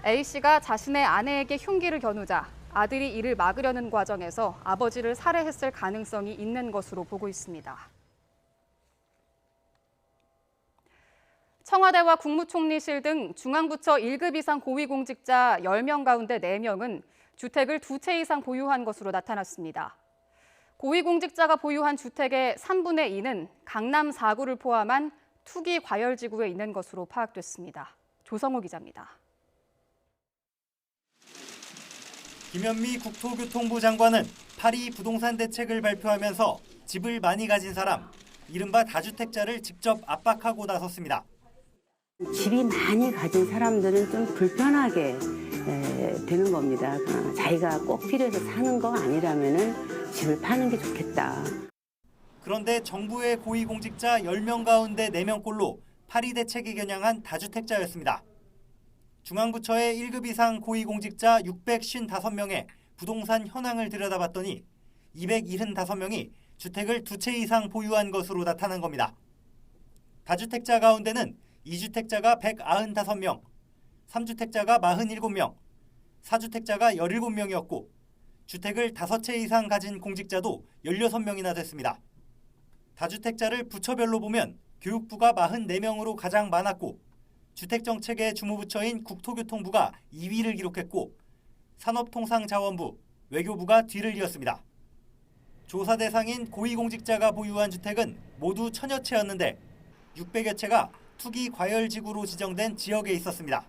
A씨가 자신의 아내에게 흉기를 겨누자 아들이 이를 막으려는 과정에서 아버지를 살해했을 가능성이 있는 것으로 보고 있습니다. 청와대와 국무총리실 등 중앙부처 1급 이상 고위공직자 10명 가운데 4명은 주택을 2채 이상 보유한 것으로 나타났습니다. 고위공직자가 보유한 주택의 3분의 2는 강남 4구를 포함한 투기 과열지구에 있는 것으로 파악됐습니다. 조성호 기자입니다. 김현미 국토교통부 장관은 파리 부동산 대책을 발표하면서 집을 많이 가진 사람, 이른바 다주택자를 직접 압박하고 나섰습니다. 집이 많이 가진 사람들은 좀 불편하게 되는 겁니다. 자기가 꼭 필요해서 사는 거 아니라면은 집을 파는 게 좋겠다. 그런데 정부의 고위공직자 10명 가운데 4명꼴로 파리 대책이 겨냥한 다주택자였습니다. 중앙부처의 1급 이상 고위공직자 655명의 부동산 현황을 들여다봤더니 275명이 주택을 2채 이상 보유한 것으로 나타난 겁니다. 다주택자 가운데는 2주택자가 195명, 3주택자가 47명, 4주택자가 17명이었고 주택을 5채 이상 가진 공직자도 16명이나 됐습니다. 다주택자를 부처별로 보면 교육부가 44명으로 가장 많았고 주택정책의 주무부처인 국토교통부가 2위를 기록했고 산업통상자원부, 외교부가 뒤를 이었습니다. 조사 대상인 고위공직자가 보유한 주택은 모두 1000여 채였는데 600여 채가 투기 과열지구로 지정된 지역에 있었습니다.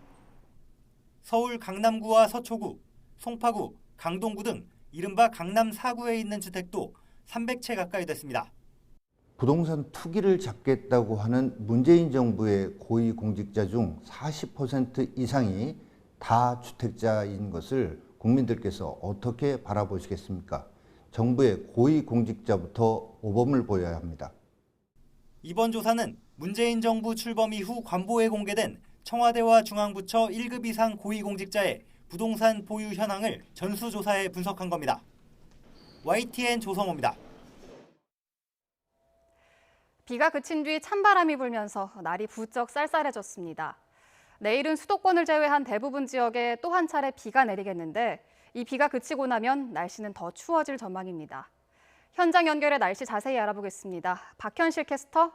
서울 강남구와 서초구, 송파구, 강동구 등 이른바 강남 4구에 있는 주택도 300채 가까이 됐습니다. 부동산 투기를 잡겠다고 하는 문재인 정부의 고위공직자 중 40% 이상이 다주택자인 것을 국민들께서 어떻게 바라보시겠습니까? 정부의 고위공직자부터 모범을 보여야 합니다. 이번 조사는 문재인 정부 출범 이후 관보에 공개된 청와대와 중앙부처 1급 이상 고위공직자의 부동산 보유 현황을 전수조사해 분석한 겁니다. YTN 조성호입니다. 비가 그친 뒤 찬바람이 불면서 날이 부쩍 쌀쌀해졌습니다. 내일은 수도권을 제외한 대부분 지역에 또 한 차례 비가 내리겠는데 이 비가 그치고 나면 날씨는 더 추워질 전망입니다. 현장 연결해 날씨 자세히 알아보겠습니다. 박현실 캐스터.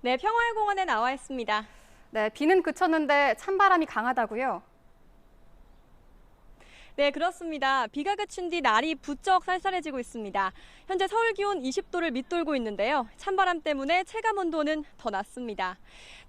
네, 평화공원에 나와 있습니다. 네, 비는 그쳤는데 찬바람이 강하다고요? 네, 그렇습니다. 비가 그친 뒤 날이 부쩍 쌀쌀해지고 있습니다. 현재 서울 기온 20도를 밑돌고 있는데요. 찬바람 때문에 체감 온도는 더 낮습니다.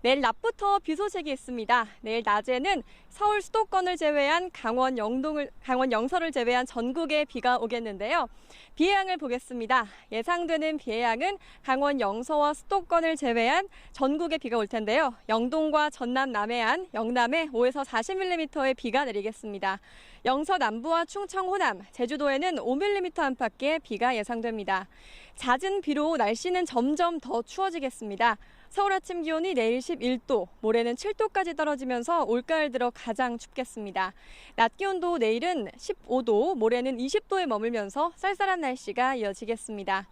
내일 낮부터 비 소식이 있습니다. 내일 낮에는 서울 수도권을 제외한 강원 영서를 제외한 전국에 비가 오겠는데요. 비의 양을 보겠습니다. 예상되는 비의 양은 강원 영서와 수도권을 제외한 전국에 비가 올 텐데요. 영동과 전남 남해안, 영남에 5에서 40mm의 비가 내리겠습니다. 영서 남부와 충청 호남, 제주도에는 5mm 안팎의 비가 예상됩니다. 잦은 비로 날씨는 점점 더 추워지겠습니다. 서울 아침 기온이 내일 11도, 모레는 7도까지 떨어지면서 올가을 들어 가장 춥겠습니다. 낮 기온도 내일은 15도, 모레는 20도에 머물면서 쌀쌀한 날씨가 이어지겠습니다.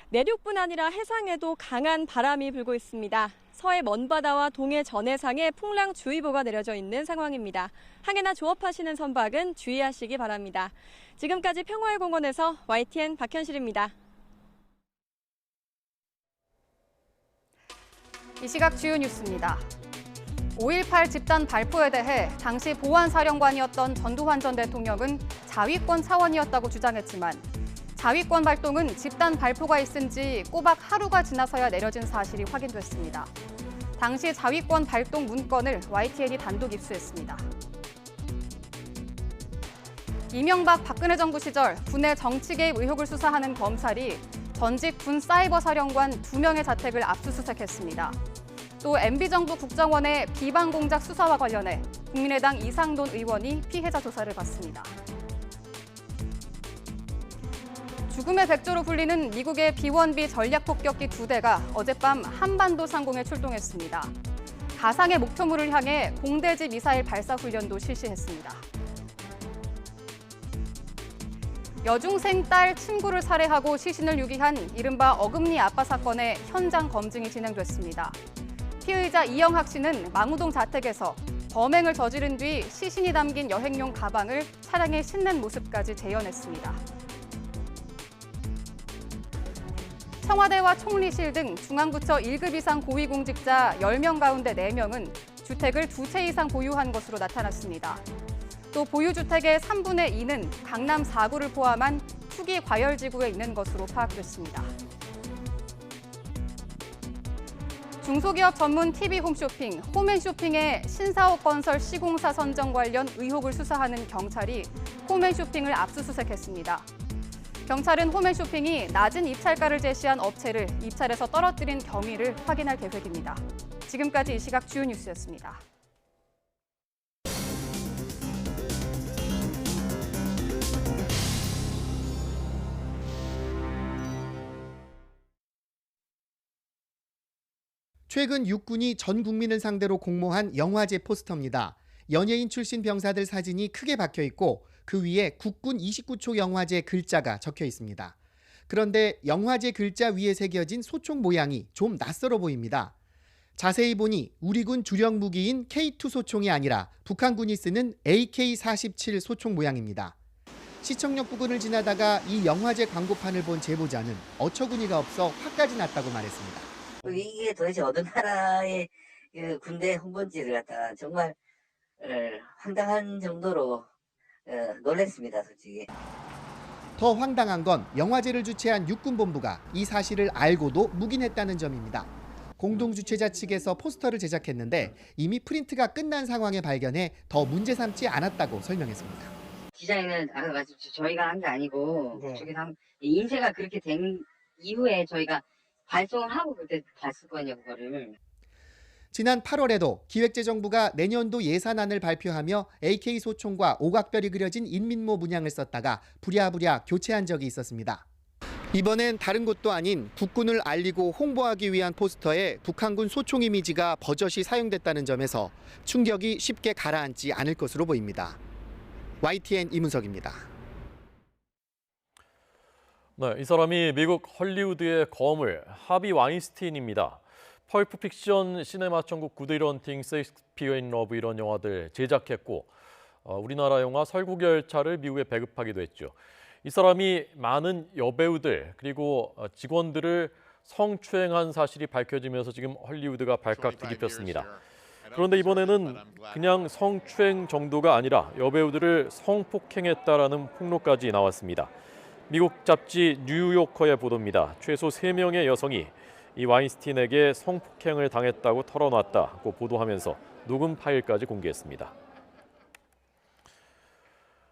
내륙뿐 아니라 해상에도 강한 바람이 불고 있습니다. 서해 먼바다와 동해 전해상에 풍랑주의보가 내려져 있는 상황입니다. 항해나 조업하시는 선박은 주의하시기 바랍니다. 지금까지 평화의 공원에서 YTN 박현실입니다. 이 시각 주요 뉴스입니다. 5.18 집단 발포에 대해 당시 보안사령관이었던 전두환 전 대통령은 자위권 차원이었다고 주장했지만 자위권 발동은 집단 발포가 있은 지 꼬박 하루가 지나서야 내려진 사실이 확인됐습니다. 당시 자위권 발동 문건을 YTN이 단독 입수했습니다. 이명박 박근혜 정부 시절 군의 정치 개입 의혹을 수사하는 검찰이 전직 군 사이버 사령관 2명의 자택을 압수수색했습니다. 또 MB정부 국정원의 비방 공작 수사와 관련해 국민의당 이상돈 의원이 피해자 조사를 받습니다. 죽음의 백조로 불리는 미국의 B-1B 전략폭격기 2대가 어젯밤 한반도 상공에 출동했습니다. 가상의 목표물을 향해 공대지 미사일 발사 훈련도 실시했습니다. 여중생 딸 친구를 살해하고 시신을 유기한 이른바 어금니 아빠 사건의 현장 검증이 진행됐습니다. 피의자 이영학 씨는 망우동 자택에서 범행을 저지른 뒤 시신이 담긴 여행용 가방을 차량에 싣는 모습까지 재현했습니다. 청와대와 총리실 등 중앙부처 1급 이상 고위공직자 10명 가운데 4명은 주택을 2채 이상 보유한 것으로 나타났습니다. 또 보유주택의 3분의 2는 강남 4구를 포함한 투기 과열지구에 있는 것으로 파악됐습니다. 중소기업 전문 TV 홈쇼핑, 홈앤쇼핑의 신사옥 건설 시공사 선정 관련 의혹을 수사하는 경찰이 홈앤쇼핑을 압수수색했습니다. 경찰은 홈앤쇼핑이 낮은 입찰가를 제시한 업체를 입찰에서 떨어뜨린 경위를 확인할 계획입니다. 지금까지 이 시각 주요 뉴스였습니다. 최근 육군이 전 국민을 상대로 공모한 영화제 포스터입니다. 연예인 출신 병사들 사진이 크게 박혀 있고 그 위에 국군 29초 영화제 글자가 적혀 있습니다. 그런데 영화제 글자 위에 새겨진 소총 모양이 좀 낯설어 보입니다. 자세히 보니 우리 군 주력 무기인 K2 소총이 아니라 북한군이 쓰는 AK-47 소총 모양입니다. 시청역 부근을 지나다가 이 영화제 광고판을 본 제보자는 어처구니가 없어 화까지 났다고 말했습니다. 이게 도대체 어느 나라의 군대 홍보지를 갖다가 정말 황당한 정도로 놀랐습니다, 솔직히. 더 황당한 건 영화제를 주최한 육군본부가 이 사실을 알고도 묵인했다는 점입니다. 공동주최자 측에서 포스터를 제작했는데 이미 프린트가 끝난 상황에 발견해 더 문제 삼지 않았다고 설명했습니다. 디자인은 저희가 한 게 아니고 인쇄가 그렇게 된 이후에 저희가 발송을 하고 그때 봤을 거냐 그거를. 지난 8월에도 기획재정부가 내년도 예산안을 발표하며 AK 소총과 오각별이 그려진 인민모 문양을 썼다가 부랴부랴 교체한 적이 있었습니다. 이번엔 다른 곳도 아닌 국군을 알리고 홍보하기 위한 포스터에 북한군 소총 이미지가 버젓이 사용됐다는 점에서 충격이 쉽게 가라앉지 않을 것으로 보입니다. YTN 이문석입니다. 네, 이 사람이 미국 헐리우드의 거물 하비 와인스틴입니다. 펄프 픽션, 시네마 천국, 구드 헌팅, 셰익스피어 인 러브 이런 영화들 제작했고 우리나라 영화 설국열차를 미국에 배급하기도 했죠. 이 사람이 많은 여배우들 그리고 직원들을 성추행한 사실이 밝혀지면서 지금 헐리우드가 발칵 뒤집혔습니다. 그런데 이번에는 그냥 성추행 정도가 아니라 여배우들을 성폭행했다라는 폭로까지 나왔습니다. 미국 잡지 뉴요커의 보도입니다. 최소 3명의 여성이 이 와인스틴에게 성폭행을 당했다고 털어놨다고 보도하면서 녹음 파일까지 공개했습니다.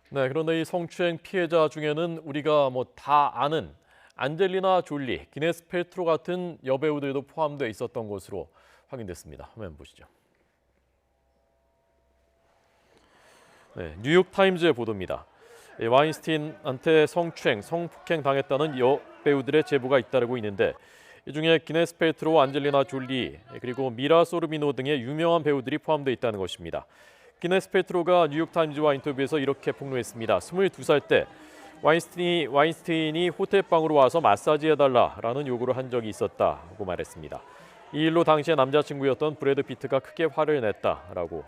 네, 그런데 이 성추행 피해자 중에는 우리가 다 아는 안젤리나 졸리, 기네스 펠트로 같은 여배우들도 포함되어 있었던 것으로 확인됐습니다. 화면 보시죠. 네, 뉴욕타임즈의 보도입니다. 와인스틴한테 성추행, 성폭행 당했다는 여배우들의 제보가 잇따르고 있는데 이 중에 기네스 펠트로우, 안젤리나 졸리, 그리고 미라 소르비노 등의 유명한 배우들이 포함되어 있다는 것입니다. 기네스 펠트로우가 뉴욕타임즈와 인터뷰에서 이렇게 폭로했습니다. 22살 때 와인스타인이 호텔방으로 와서 마사지해달라라는 요구를 한 적이 있었다고 말했습니다. 이 일로 당시의 남자친구였던 브래드 피트가 크게 화를 냈다라고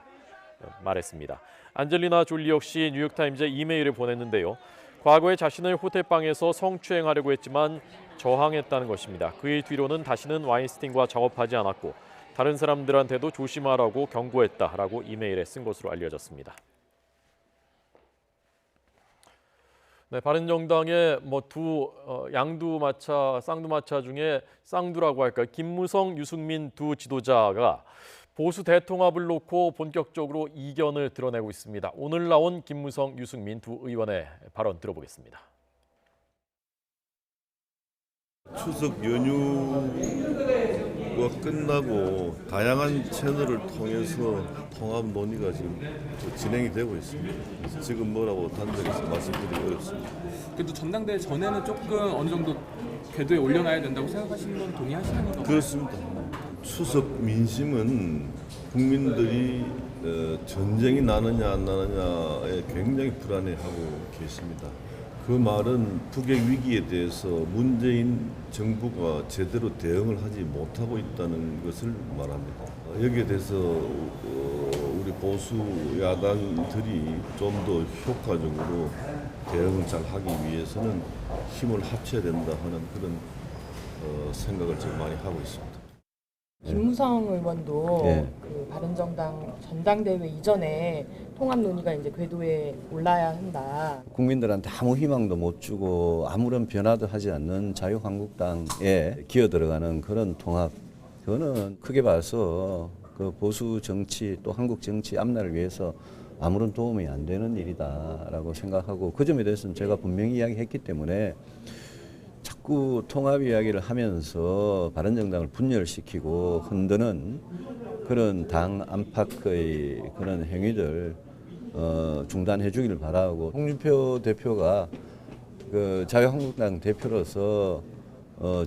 말했습니다. 안젤리나 졸리 역시 뉴욕타임즈에 이메일을 보냈는데요. 과거에 자신을 호텔방에서 성추행하려고 했지만 저항했다는 것입니다. 그 일 뒤로는 다시는 와인스타인과 작업하지 않았고 다른 사람들한테도 조심하라고 경고했다라고 이메일에 쓴 것으로 알려졌습니다. 네, 바른정당의 쌍두마차 중에 쌍두라고 할까요? 김무성, 유승민 두 지도자가 보수 대통합을 놓고 본격적으로 이견을 드러내고 있습니다. 오늘 나온 김무성, 유승민 두 의원의 발언 들어보겠습니다. 추석 연휴가 끝나고 다양한 채널을 통해서 통합 논의가 지금 진행이 되고 있습니다. 지금 뭐라고 단정해서 말씀드리기 어렵습니다. 그래도 전당대회 전에는 조금 어느 정도 궤도에 올려놔야 된다고 생각하시는 건 동의하시는 건가요? 그렇습니다. 추석 민심은 국민들이 전쟁이 나느냐 안 나느냐에 굉장히 불안해하고 계십니다. 그 말은 북의 위기에 대해서 문재인 정부가 제대로 대응을 하지 못하고 있다는 것을 말합니다. 여기에 대해서 우리 보수 야당들이 좀 더 효과적으로 대응을 잘 하기 위해서는 힘을 합쳐야 된다 하는 그런 생각을 지금 많이 하고 있습니다. 김무성 의원도 네. 그 바른정당 전당대회 이전에 통합 논의가 이제 궤도에 올라야 한다. 국민들한테 아무 희망도 못 주고 아무런 변화도 하지 않는 자유한국당에 기어 들어가는 그런 통합, 그거는 크게 봐서 그 보수 정치 또 한국 정치 앞날을 위해서 아무런 도움이 안 되는 일이다라고 생각하고, 그 점에 대해서는 제가 분명히 이야기했기 때문에 자꾸 통합 이야기를 하면서 바른정당을 분열시키고 흔드는 그런 당 안팎의 그런 행위들 중단해 주기를 바라고, 홍준표 대표가 그 자유한국당 대표로서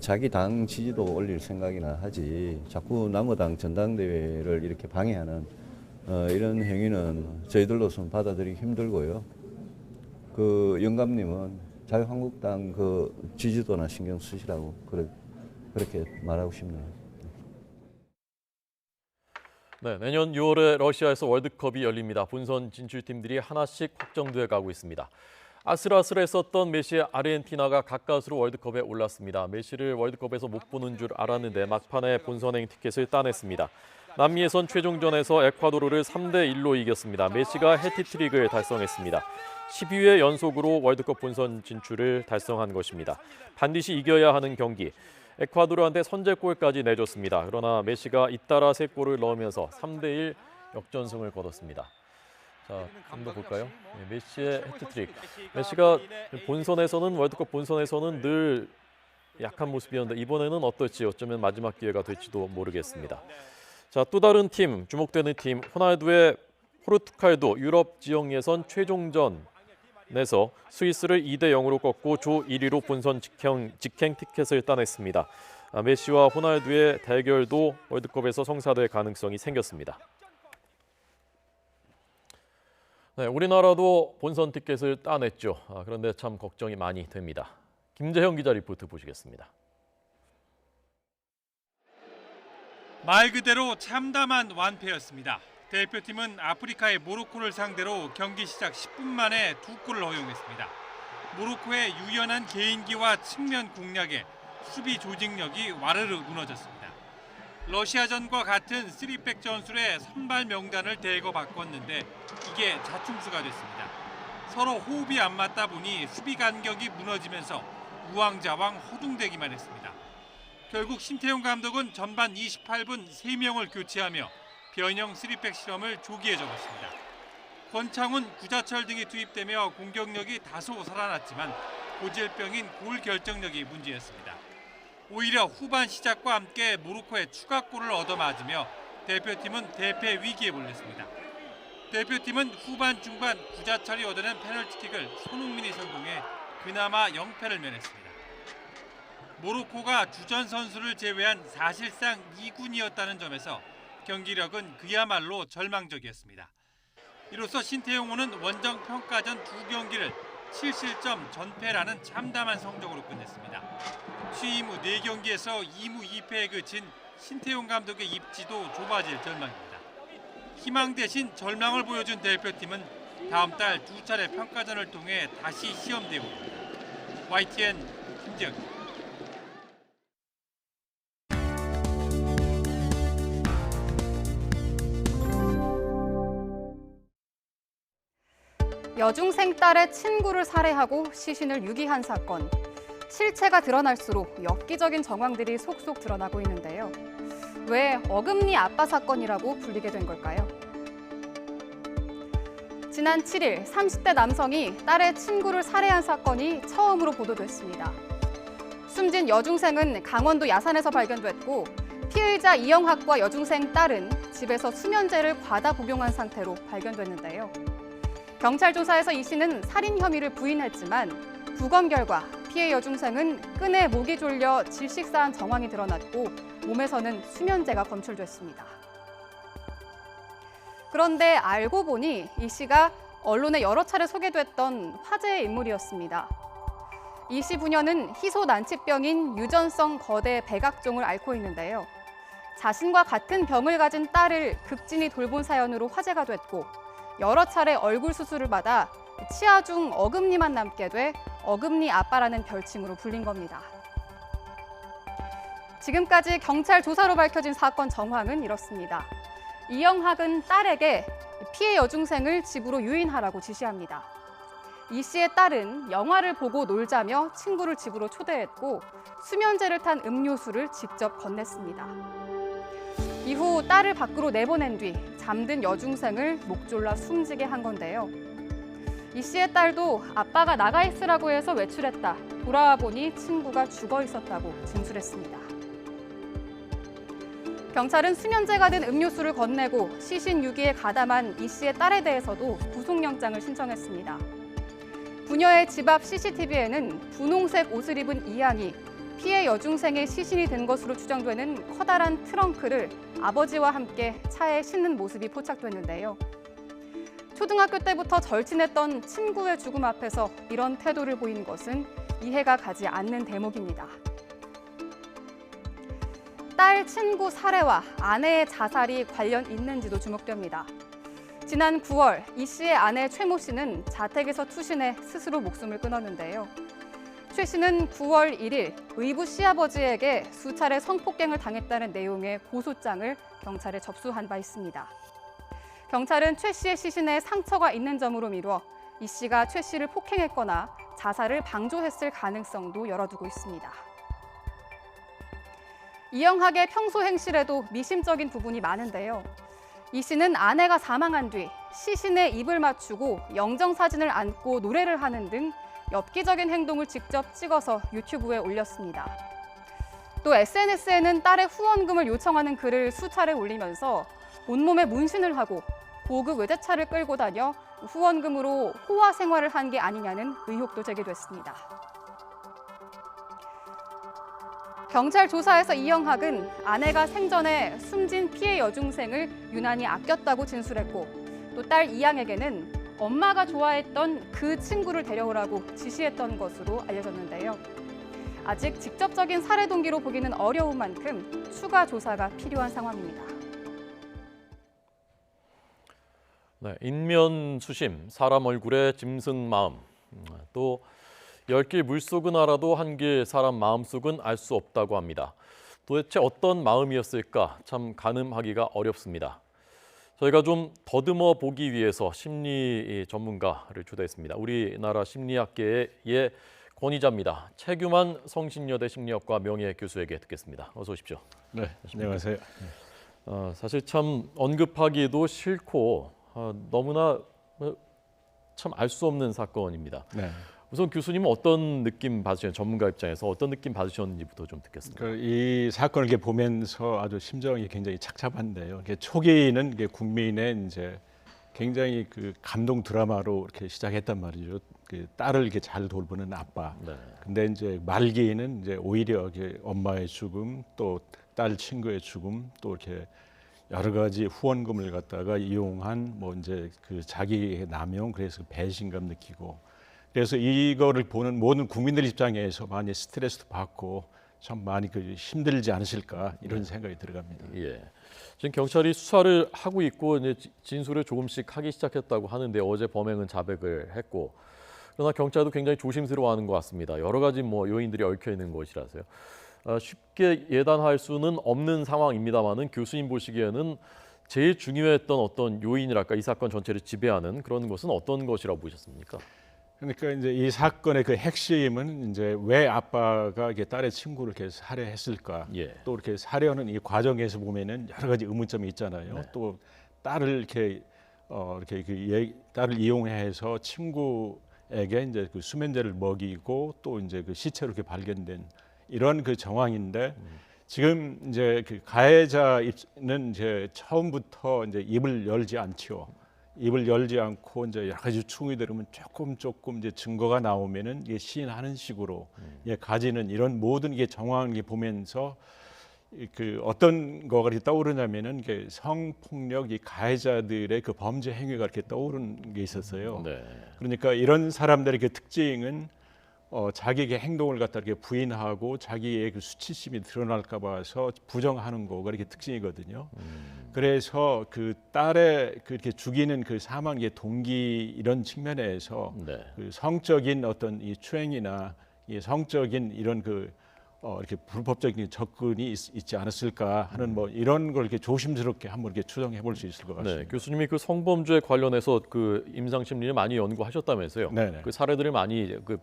자기 당 지지도 올릴 생각이나 하지 자꾸 남의 당 전당대회를 이렇게 방해하는 이런 행위는 저희들로서는 받아들이기 힘들고요. 그 영감님은 자유한국당 그 지지도나 신경 쓰시라고 그렇게 말하고 싶네요. 네, 내년 6월에 러시아에서 월드컵이 열립니다. 본선 진출팀들이 하나씩 확정돼 가고 있습니다. 아슬아슬했었던 메시의 아르헨티나가 가까스로 월드컵에 올랐습니다. 메시를 월드컵에서 못 보는 줄 알았는데 막판에 본선행 티켓을 따냈습니다. 남미에선 최종전에서 에콰도르를 3대1로 이겼습니다. 메시가 해트트릭을 달성했습니다. 12회 연속으로 월드컵 본선 진출을 달성한 것입니다. 반드시 이겨야 하는 경기. 에콰도르한테 선제골까지 내줬습니다. 그러나 메시가 잇따라 3골을 넣으면서 3대1 역전승을 거뒀습니다. 자, 좀 더 볼까요? 네, 메시의 해트트릭. 메시가 본선에서는 월드컵 본선에서는 늘 약한 모습이었는데 이번에는 어떨지, 어쩌면 마지막 기회가 될지도 모르겠습니다. 자, 또 다른 팀, 주목되는 팀, 호날두의 포르투갈도 유럽 지역 예선 최종전에서 스위스를 2대0으로 꺾고 조 1위로 본선 직행 티켓을 따냈습니다. 메시와 호날두의 대결도 월드컵에서 성사될 가능성이 생겼습니다. 네, 우리나라도 본선 티켓을 따냈죠. 그런데 참 걱정이 많이 됩니다. 김재형 기자 리포트 보시겠습니다. 말 그대로 참담한 완패였습니다. 대표팀은 아프리카의 모로코를 상대로 경기 시작 10분 만에 2골을 허용했습니다. 모로코의 유연한 개인기와 측면 공략에 수비 조직력이 와르르 무너졌습니다. 러시아전과 같은 3백 전술의 선발 명단을 대거 바꿨는데 이게 자충수가 됐습니다. 서로 호흡이 안 맞다 보니 수비 간격이 무너지면서 우왕좌왕 허둥대기만 했습니다. 결국 심태용 감독은 전반 28분 3명을 교체하며 변형 3백 실험을 조기에 접었습니다. 권창훈, 구자철 등이 투입되며 공격력이 다소 살아났지만 고질병인 골 결정력이 문제였습니다. 오히려 후반 시작과 함께 모로코의 추가골을 얻어맞으며 대표팀은 대패 위기에 몰렸습니다. 대표팀은 후반 중반 구자철이 얻어낸 페널티킥을 손흥민이 성공해 그나마 0패를 면했습니다. 모로코가 주전 선수를 제외한 사실상 2군이었다는 점에서 경기력은 그야말로 절망적이었습니다. 이로써 신태용호는 원정 평가전 2경기를 7실점 전패라는 참담한 성적으로 끝냈습니다. 취임 후 4경기에서 2무 2패에 그친 신태용 감독의 입지도 좁아질 전망입니다. 희망 대신 절망을 보여준 대표팀은 다음 달 2차례 평가전을 통해 다시 시험대용입니다. YTN 김재혁입니다. 여중생 딸의 친구를 살해하고 시신을 유기한 사건. 실체가 드러날수록 엽기적인 정황들이 속속 드러나고 있는데요. 왜 어금니 아빠 사건이라고 불리게 된 걸까요? 지난 7일 30대 남성이 딸의 친구를 살해한 사건이 처음으로 보도됐습니다. 숨진 여중생은 강원도 야산에서 발견됐고 피의자 이영학과 여중생 딸은 집에서 수면제를 과다 복용한 상태로 발견됐는데요. 경찰 조사에서 이 씨는 살인 혐의를 부인했지만 부검 결과 피해 여중생은 끈에 목이 졸려 질식사한 정황이 드러났고 몸에서는 수면제가 검출됐습니다. 그런데 알고 보니 이 씨가 언론에 여러 차례 소개됐던 화제의 인물이었습니다. 이 씨 부녀는 희소 난치병인 유전성 거대 백악종을 앓고 있는데요. 자신과 같은 병을 가진 딸을 극진히 돌본 사연으로 화제가 됐고 여러 차례 얼굴 수술을 받아 치아 중 어금니만 남게 돼 어금니 아빠라는 별칭으로 불린 겁니다. 지금까지 경찰 조사로 밝혀진 사건 정황은 이렇습니다. 이영학은 딸에게 피해 여중생을 집으로 유인하라고 지시합니다. 이 씨의 딸은 영화를 보고 놀자며 친구를 집으로 초대했고 수면제를 탄 음료수를 직접 건넸습니다. 이후 딸을 밖으로 내보낸 뒤 잠든 여중생을 목 졸라 숨지게 한 건데요. 이 씨의 딸도 아빠가 나가 있으라고 해서 외출했다. 돌아와 보니 친구가 죽어 있었다고 진술했습니다. 경찰은 수면제가 든 음료수를 건네고 시신 유기에 가담한 이 씨의 딸에 대해서도 구속영장을 신청했습니다. 부녀의 집 앞 CCTV에는 분홍색 옷을 입은 이양이 피해 여중생의 시신이 된 것으로 추정되는 커다란 트렁크를 아버지와 함께 차에 싣는 모습이 포착됐는데요. 초등학교 때부터 절친했던 친구의 죽음 앞에서 이런 태도를 보인 것은 이해가 가지 않는 대목입니다. 딸 친구 살해와 아내의 자살이 관련 있는지도 주목됩니다. 지난 9월 이 씨의 아내 최모 씨는 자택에서 투신해 스스로 목숨을 끊었는데요. 최 씨는 9월 1일 의붓 시아버지에게 수차례 성폭행을 당했다는 내용의 고소장을 경찰에 접수한 바 있습니다. 경찰은 최 씨의 시신에 상처가 있는 점으로 미뤄 이 씨가 최 씨를 폭행했거나 자살을 방조했을 가능성도 열어두고 있습니다. 이영학의 평소 행실에도 미심쩍은 부분이 많은데요. 이 씨는 아내가 사망한 뒤 시신에 입을 맞추고 영정사진을 안고 노래를 하는 등 엽기적인 행동을 직접 찍어서 유튜브에 올렸습니다. 또 SNS에는 딸의 후원금을 요청하는 글을 수차례 올리면서 온몸에 문신을 하고 고급 외제차를 끌고 다녀 후원금으로 호화 생활을 한 게 아니냐는 의혹도 제기됐습니다. 경찰 조사에서 이영학은 아내가 생전에 숨진 피해 여중생을 유난히 아꼈다고 진술했고 또 딸 이양에게는 엄마가 좋아했던 그 친구를 데려오라고 지시했던 것으로 알려졌는데요. 아직 직접적인 살해 동기로 보기는 어려운 만큼 추가 조사가 필요한 상황입니다. 네, 인면수심, 사람 얼굴에 짐승 마음, 또 10길 물속은 알아도 한 길 사람 마음속은 알 수 없다고 합니다. 도대체 어떤 마음이었을까 참 가늠하기가 어렵습니다. 저희가 좀 더듬어 보기 위해서 심리 전문가를 초대했습니다. 우리나라 심리학계의 권위자입니다. 최규만 성신여대 심리학과 명예교수에게 듣겠습니다. 어서 오십시오. 네, 안녕하세요. 사실 참 언급하기도 싫고 너무나 참 알 수 없는 사건입니다. 네. 우선 교수님은 어떤 느낌 받으셨는지, 전문가 입장에서 어떤 느낌 받으셨는지부터 좀 듣겠습니다. 이 사건을 이렇게 보면서 아주 심정이 굉장히 착잡한데요. 초기에는 국민의 이제 굉장히 그 감동 드라마로 이렇게 시작했단 말이죠. 그 딸을 이렇게 잘 돌보는 아빠. 네. 근데 이제 말기에는 이제 오히려 이렇게 엄마의 죽음, 또 딸 친구의 죽음, 또 이렇게 여러 가지 후원금을 갖다가 이용한 뭐 이제 그 자기의 남용, 그래서 배신감 느끼고, 그래서 이거를 보는 모든 국민들 입장에서 많이 스트레스도 받고 참 많이 그 힘들지 않으실까 이런 생각이 들어갑니다. 예. 지금 경찰이 수사를 하고 있고 이제 진술을 조금씩 하기 시작했다고 하는데 어제 범행은 자백을 했고, 그러나 경찰도 굉장히 조심스러워하는 것 같습니다. 여러 가지 뭐 요인들이 얽혀 있는 것이라서요. 쉽게 예단할 수는 없는 상황입니다만은 교수님 보시기에는 제일 중요했던 어떤 요인이랄까 이 사건 전체를 지배하는 그런 것은 어떤 것이라고 보셨습니까? 그러니까 이제 이 사건의 그 핵심은 이제 왜 아빠가 이렇게 딸의 친구를 이렇게 살해했을까? 예. 또 이렇게 살해하는 이 과정에서 보면은 여러 가지 의문점이 있잖아요. 네. 또 딸을 이렇게 딸을 이용해서 친구에게 이제 그 수면제를 먹이고 또 이제 그 시체로 이렇게 발견된 이런 그 정황인데 지금 이제 그 가해자는 이제 처음부터 이제 입을 열지 않죠. 입을 열지 않고 이제 여러 가지 충이 들으면 조금 이제 증거가 나오면은 이게 시인하는 식으로 가지는 이런 모든 게 정황을 보면서 그 어떤 거가 이렇게 떠오르냐면은 이게 성폭력 이 가해자들의 그 범죄 행위가 이렇게 떠오르는 게 있었어요. 네. 그러니까 이런 사람들의 그 특징은 자기의 행동을 갖다 이렇게 부인하고 자기의 그 수치심이 드러날까 봐서 부정하는 거가 이렇게 특징이거든요. 그래서 그 딸의 그렇게 죽이는 그 사망의 동기 이런 측면에서 네. 그 성적인 어떤 이 추행이나 이 성적인 이런 그 이렇게 불법적인 접근이 있지 않았을까 하는 뭐 이런 걸 이렇게 조심스럽게 한번 이렇게 추정해 볼 수 있을 것 같습니다. 네, 교수님이 그 성범죄 관련해서 그 임상 심리를 많이 연구하셨다면서요? 네네. 그 사례들을 많이 그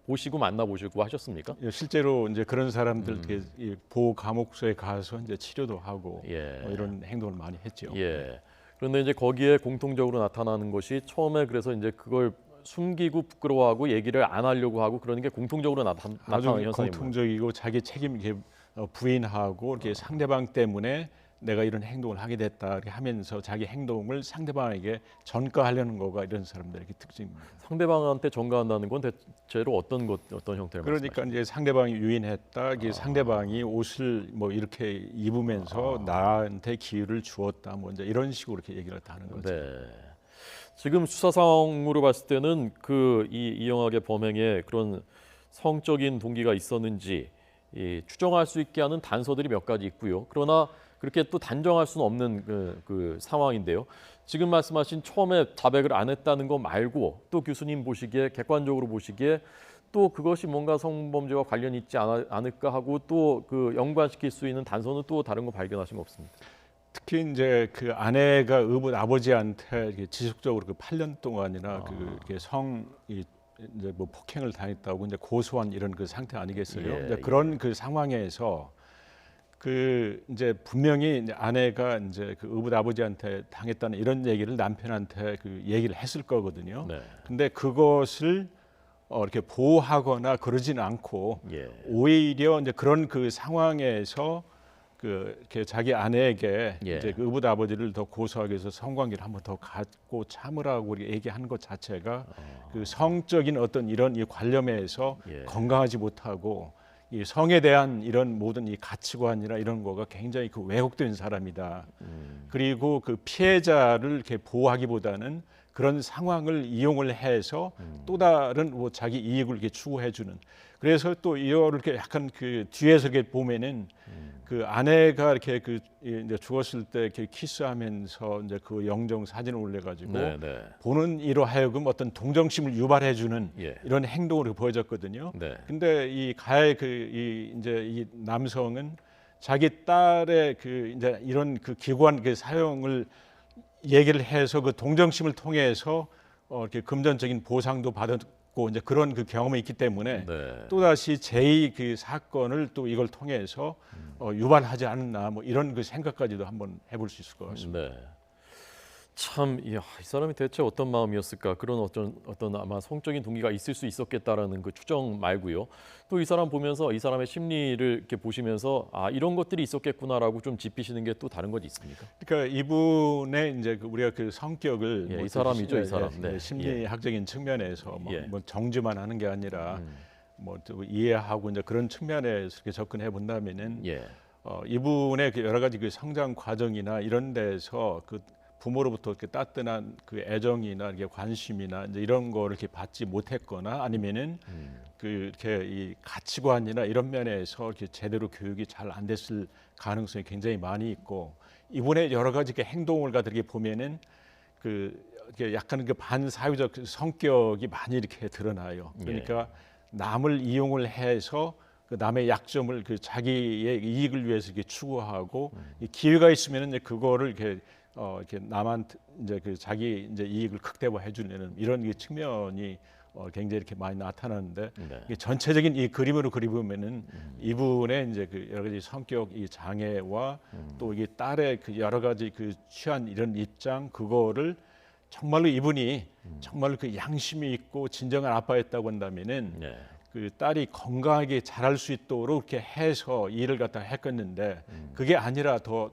보시고 만나보시고 하셨습니까? 실제로 이제 그런 사람들 이 보호 감옥소에 가서 이제 치료도 하고 뭐 이런 행동을 많이 했죠. 예. 그런데 이제 거기에 공통적으로 나타나는 것이 처음에 그래서 이제 그걸 숨기고 부끄러워하고 얘기를 안 하려고 하고 그러는 게 공통적으로 나타나는 현상입니다. 공통적이고 자기 책임 이렇게 부인하고 이렇게 상대방 때문에 내가 이런 행동을 하게 됐다 이렇게 하면서 자기 행동을 상대방에게 전가하려는 거가 이런 사람들의 특징입니다. 상대방한테 전가한다는 건 대체로 어떤 형태를 그러니까 이제 상대방이 유인했다, 상대방이 옷을 뭐 이렇게 입으면서 나한테 기회를 주었다, 뭐 이제 이런 식으로 이렇게 얘기를 하는 거죠. 네. 지금 수사 상황으로 봤을 때는 그 이영학의 범행에 그런 성적인 동기가 있었는지 추정할 수 있게 하는 단서들이 몇 가지 있고요. 그러나 그렇게 또 단정할 수는 없는 그 상황인데요. 지금 말씀하신 처음에 자백을 안 했다는 거 말고 또 교수님 보시기에 객관적으로 보시기에 또 그것이 뭔가 성범죄와 관련이 있지 않을까 하고 또 그 연관시킬 수 있는 단서는 또 다른 거 발견하신 거 없습니까? 특히 이제 그 아내가 의붓 아버지한테 이렇게 지속적으로 그 8년 동안이나 이제 뭐 폭행을 당했다고 이제 고소한 이런 그 상태 아니겠어요? 이제 그런 그 상황에서 그 이제 분명히 이제 아내가 이제 그 의붓 아버지한테 당했다는 이런 얘기를 남편한테 그 얘기를 했을 거거든요. 네. 근데 그것을 이렇게 보호하거나 그러지는 않고 오히려 이제 그런 그 상황에서 이렇게 자기 아내에게 이제 그 의붓 아버지를 더 고소하기 위해서 성관계를 한번 더 갖고 참으라고 얘기하는 것 자체가 그 성적인 어떤 이런 이 관념에서 건강하지 못하고 이 성에 대한 이런 모든 이 가치관이나 이런 거가 굉장히 그 왜곡된 사람이다. 그리고 그 피해자를 이렇게 보호하기보다는 그런 상황을 이용을 해서 또 다른 뭐 자기 이익을 이렇게 추구해주는. 그래서 또 이거를 이렇게 약간 그 뒤에서 이렇게 보면은 그 아내가 이렇게 그 이제 죽었을 때 이렇게 키스하면서 이제 그 영정 사진을 올려가지고 보는 이로 하여금 어떤 동정심을 유발해주는 이런 행동으로 보여졌거든요. 근데 이 가해 이제 이 남성은 자기 딸의 그 이제 이런 그 기관 그 사용을 얘기를 해서 그 동정심을 통해서 이렇게 금전적인 보상도 받았고 이제 그런 그 경험이 있기 때문에 또 다시 제2 그 사건을 또 이걸 통해서 유발하지 않나 뭐 이런 그 생각까지도 한번 해볼 수 있을 것 같습니다. 참, 이 사람이 대체 어떤 마음이었을까? 그런 어떤 아마 성적인 동기가 있을 수 있었겠다라는 그 추정 말고요. 또 이 사람 보면서 이 사람의 심리를 이렇게 보시면서 아, 이런 것들이 있었겠구나라고 좀 짚으시는 게 또 다른 것 있습니까? 그러니까 이분의 이제 우리가 그 성격을 이 사람이죠, 이 사람. 네, 심리학적인 측면에서 뭐 정죄만 하는 게 아니라 뭐 또 이해하고 이제 그런 측면에서 이렇게 접근해 본다면은 이분의 그 여러 가지 그 성장 과정이나 이런 데서 그 부모로부터 이렇게 따뜻한 그 애정이나 이렇게 관심이나 이제 이런 거를 이렇게 받지 못했거나 아니면은 그 이렇게 이 가치관이나 이런 면에서 이렇게 제대로 교육이 잘 안 됐을 가능성이 굉장히 많이 있고 이분의 여러 가지 그 행동을 가지고 보면은 그 이렇게 약간 그 반사회적 성격이 많이 이렇게 드러나요. 그러니까 남을 이용을 해서 그 남의 약점을 그 자기의 이익을 위해서 이렇게 추구하고 이 기회가 있으면은 이제 그거를 이렇게 남한테 이제 그 자기 이제 이익을 극대화해 주는 이런 이 측면이 굉장히 이렇게 많이 나타나는데 이게 전체적인 이 그림으로 그리보면은 이분의 이제 그 여러 가지 성격 이 장애와 또 이게 딸의 그 여러 가지 그 취한 이런 입장 그거를 정말로 이분이 정말로 그 양심이 있고 진정한 아빠였다고 한다면은 그 딸이 건강하게 자랄 수 있도록 이렇게 해서 일을 갖다 했겠는데 그게 아니라 더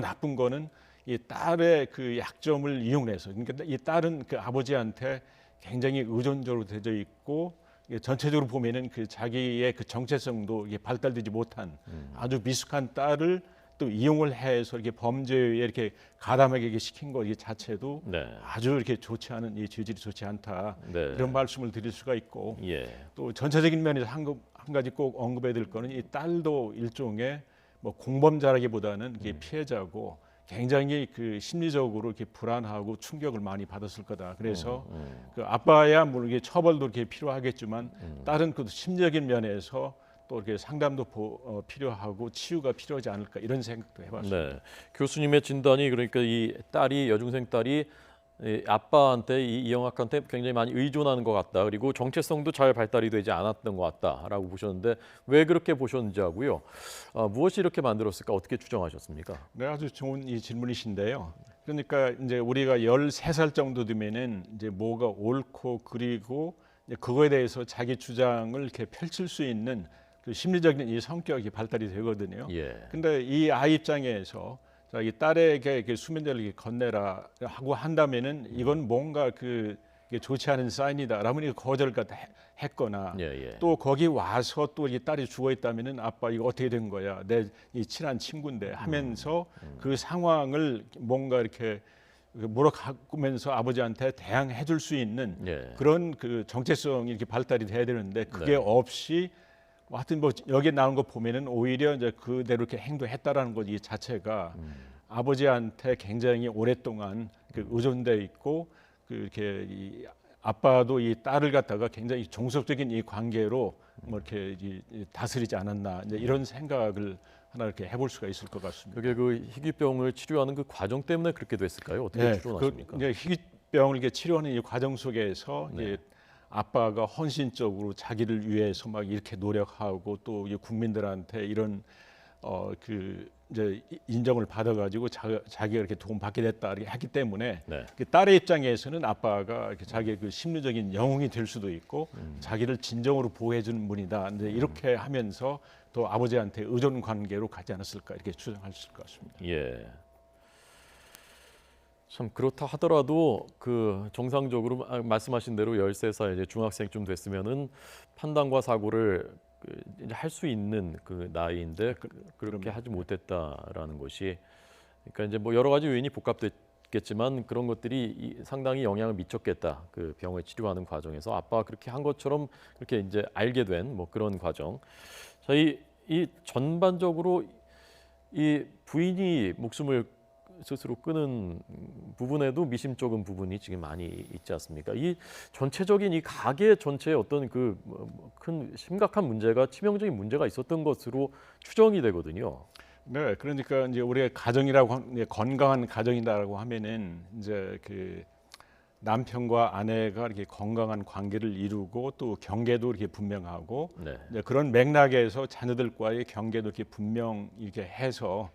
나쁜 거는 이 딸의 그 약점을 이용해서 그러니까 이 딸은 그 아버지한테 굉장히 의존적으로 되어 있고 전체적으로 보면은 그 자기의 그 정체성도 이게 발달되지 못한 아주 미숙한 딸을 또 이용을 해서 이렇게 범죄에 이렇게 가담하게 시킨 것 자체도 아주 이렇게 좋지 않은 이 죄질이 좋지 않다 이런 말씀을 드릴 수가 있고 또 전체적인 면에서 한 가지 꼭 언급해야 될 거는 이 딸도 일종의 뭐 공범자라기보다는 이게 피해자고 굉장히 그 심리적으로 이렇게 불안하고 충격을 많이 받았을 거다. 그래서 그 아빠야 물론 이게 처벌도 이렇게 필요하겠지만 딸은 그 심리적인 면에서 또 이렇게 상담도 필요하고 치유가 필요하지 않을까 이런 생각도 해봤습니다. 네, 교수님의 진단이 그러니까 이 딸이 여중생 딸이 이 아빠한테 이 영학한테 굉장히 많이 의존하는 것 같다. 그리고 정체성도 잘 발달이 되지 않았던 것 같다라고 보셨는데 왜 그렇게 보셨는지 하고요. 무엇이 이렇게 만들었을까 어떻게 추정하셨습니까? 네, 아주 좋은 이 질문이신데요. 그러니까 이제 우리가 13살 정도 되면은 이제 뭐가 옳고 그리고 이제 그거에 대해서 자기 주장을 이렇게 펼칠 수 있는 그 심리적인 이 성격이 발달이 되거든요. 근데 이 아이 입장에서 자기 딸에게 수면제를 이렇게 건네라 하고 한다면은 이건 뭔가 그 좋지 않은 사인이다라면 거절을 갖다 했거나 또 거기 와서 또 이 딸이 죽어 있다면은 아빠 이거 어떻게 된 거야 내 이 친한 친구인데 하면서 그 상황을 뭔가 이렇게 물어가면서 아버지한테 대항해 줄 수 있는 그런 그 정체성이 이렇게 발달이 돼야 되는데 그게 없이 하여튼 뭐 여기에 나온 거 보면은 오히려 이제 그대로 이렇게 행동했다라는 것 이 자체가 아버지한테 굉장히 오랫동안 그 의존돼 있고 그 이렇게 이 아빠도 이 딸을 갖다가 굉장히 종속적인 이 관계로 뭐 이렇게 다스리지 않았나 이제 이런 생각을 하나 이렇게 해볼 수가 있을 것 같습니다. 그게 그 희귀병을 치료하는 그 과정 때문에 그렇게 됐을까요? 어떻게 추론하십니까? 이제 희귀병을 이렇게 치료하는 이 과정 속에서 아빠가 헌신적으로 자기를 위해서 막 이렇게 노력하고 또 국민들한테 이런 그 이제 인정을 받아가지고 자기가 이렇게 도움 받게 됐다 이렇게 했기 때문에 그 딸의 입장에서는 아빠가 이렇게 자기의 그 심리적인 영웅이 될 수도 있고 자기를 진정으로 보호해주는 분이다. 이제 이렇게 하면서 또 아버지한테 의존 관계로 가지 않았을까 이렇게 추정할 수 있을 것 같습니다. 참 그렇다 하더라도 그 정상적으로 말씀하신 대로 13살 이제 중학생쯤 됐으면은 판단과 사고를 이제 할 수 있는 그 나이인데 그렇게 하지 못했다라는 것이 그러니까 이제 뭐 여러 가지 요인이 복합됐겠지만 그런 것들이 상당히 영향을 미쳤겠다. 그 병을 치료하는 과정에서 아빠가 그렇게 한 것처럼 그렇게 이제 알게 된 뭐 그런 과정. 자, 이 전반적으로 이 부인이 목숨을 스스로 끊은 부분에도 미심쩍은 부분이 지금 많이 있지 않습니까? 이 전체적인 이 가계 전체에 어떤 그 큰 심각한 문제가 치명적인 문제가 있었던 것으로 추정이 되거든요. 네, 그러니까 이제 우리가 가정이라고 건강한 가정이다라고 하면은 이제 그 남편과 아내가 이렇게 건강한 관계를 이루고 또 경계도 이렇게 분명하고 이제 그런 맥락에서 자녀들과의 경계도 이렇게 분명 이렇게 해서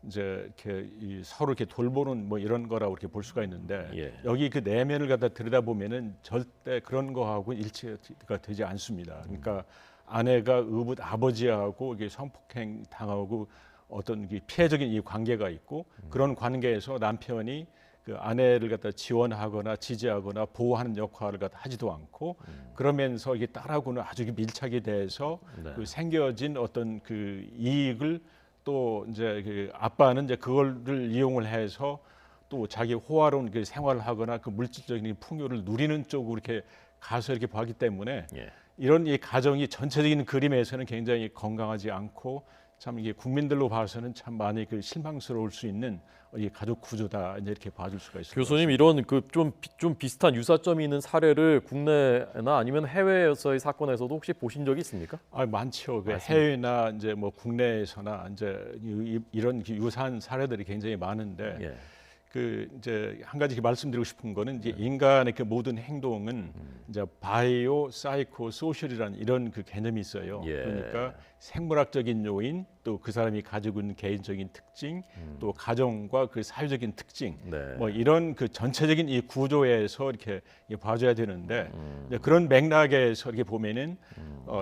이제 이렇게 서로 이렇게 돌보는 뭐 이런 거라고 이렇게 볼 수가 있는데 여기 그 내면을 갖다 들여다보면은 절대 그런 거하고 일치가 되지 않습니다. 그러니까 아내가 의붓 아버지하고 이게 성폭행 당하고 어떤 피해적인 이 관계가 있고 그런 관계에서 남편이 그 아내를 갖다 지원하거나 지지하거나 보호하는 역할을 갖다 하지도 않고 그러면서 이게 딸하고는 아주 밀착이 돼서 그 생겨진 어떤 그 이익을 또 이제 그 아빠는 이제 그거를 이용을 해서 또 자기 호화로운 그 생활을 하거나 그 물질적인 풍요를 누리는 쪽으로 이렇게 가서 이렇게 봤기 때문에 이런 이 가정이 전체적인 그림에서는 굉장히 건강하지 않고 참 이게 국민들로 봐서는 참 많이 그 실망스러울 수 있는 이 가족 구조다 이렇게 봐줄 수가 있습니다. 교수님 이런 그 좀 비슷한 유사점이 있는 사례를 국내나 아니면 해외에서의 사건에서도 혹시 보신 적이 있습니까? 아 많죠. 그 해외나 이제 뭐 국내에서나 이제 이런 유사한 사례들이 굉장히 많은데. 그 이제 한 가지 말씀드리고 싶은 거는 이제 인간의 그 모든 행동은 이제 바이오, 사이코, 소셜이라는 이런 그 개념이 있어요. 그러니까 생물학적인 요인, 또 그 사람이 가지고 있는 개인적인 특징, 또 가정과 그 사회적인 특징, 뭐 이런 그 전체적인 이 구조에서 이렇게 봐줘야 되는데 이제 그런 맥락에서 이렇게 보면은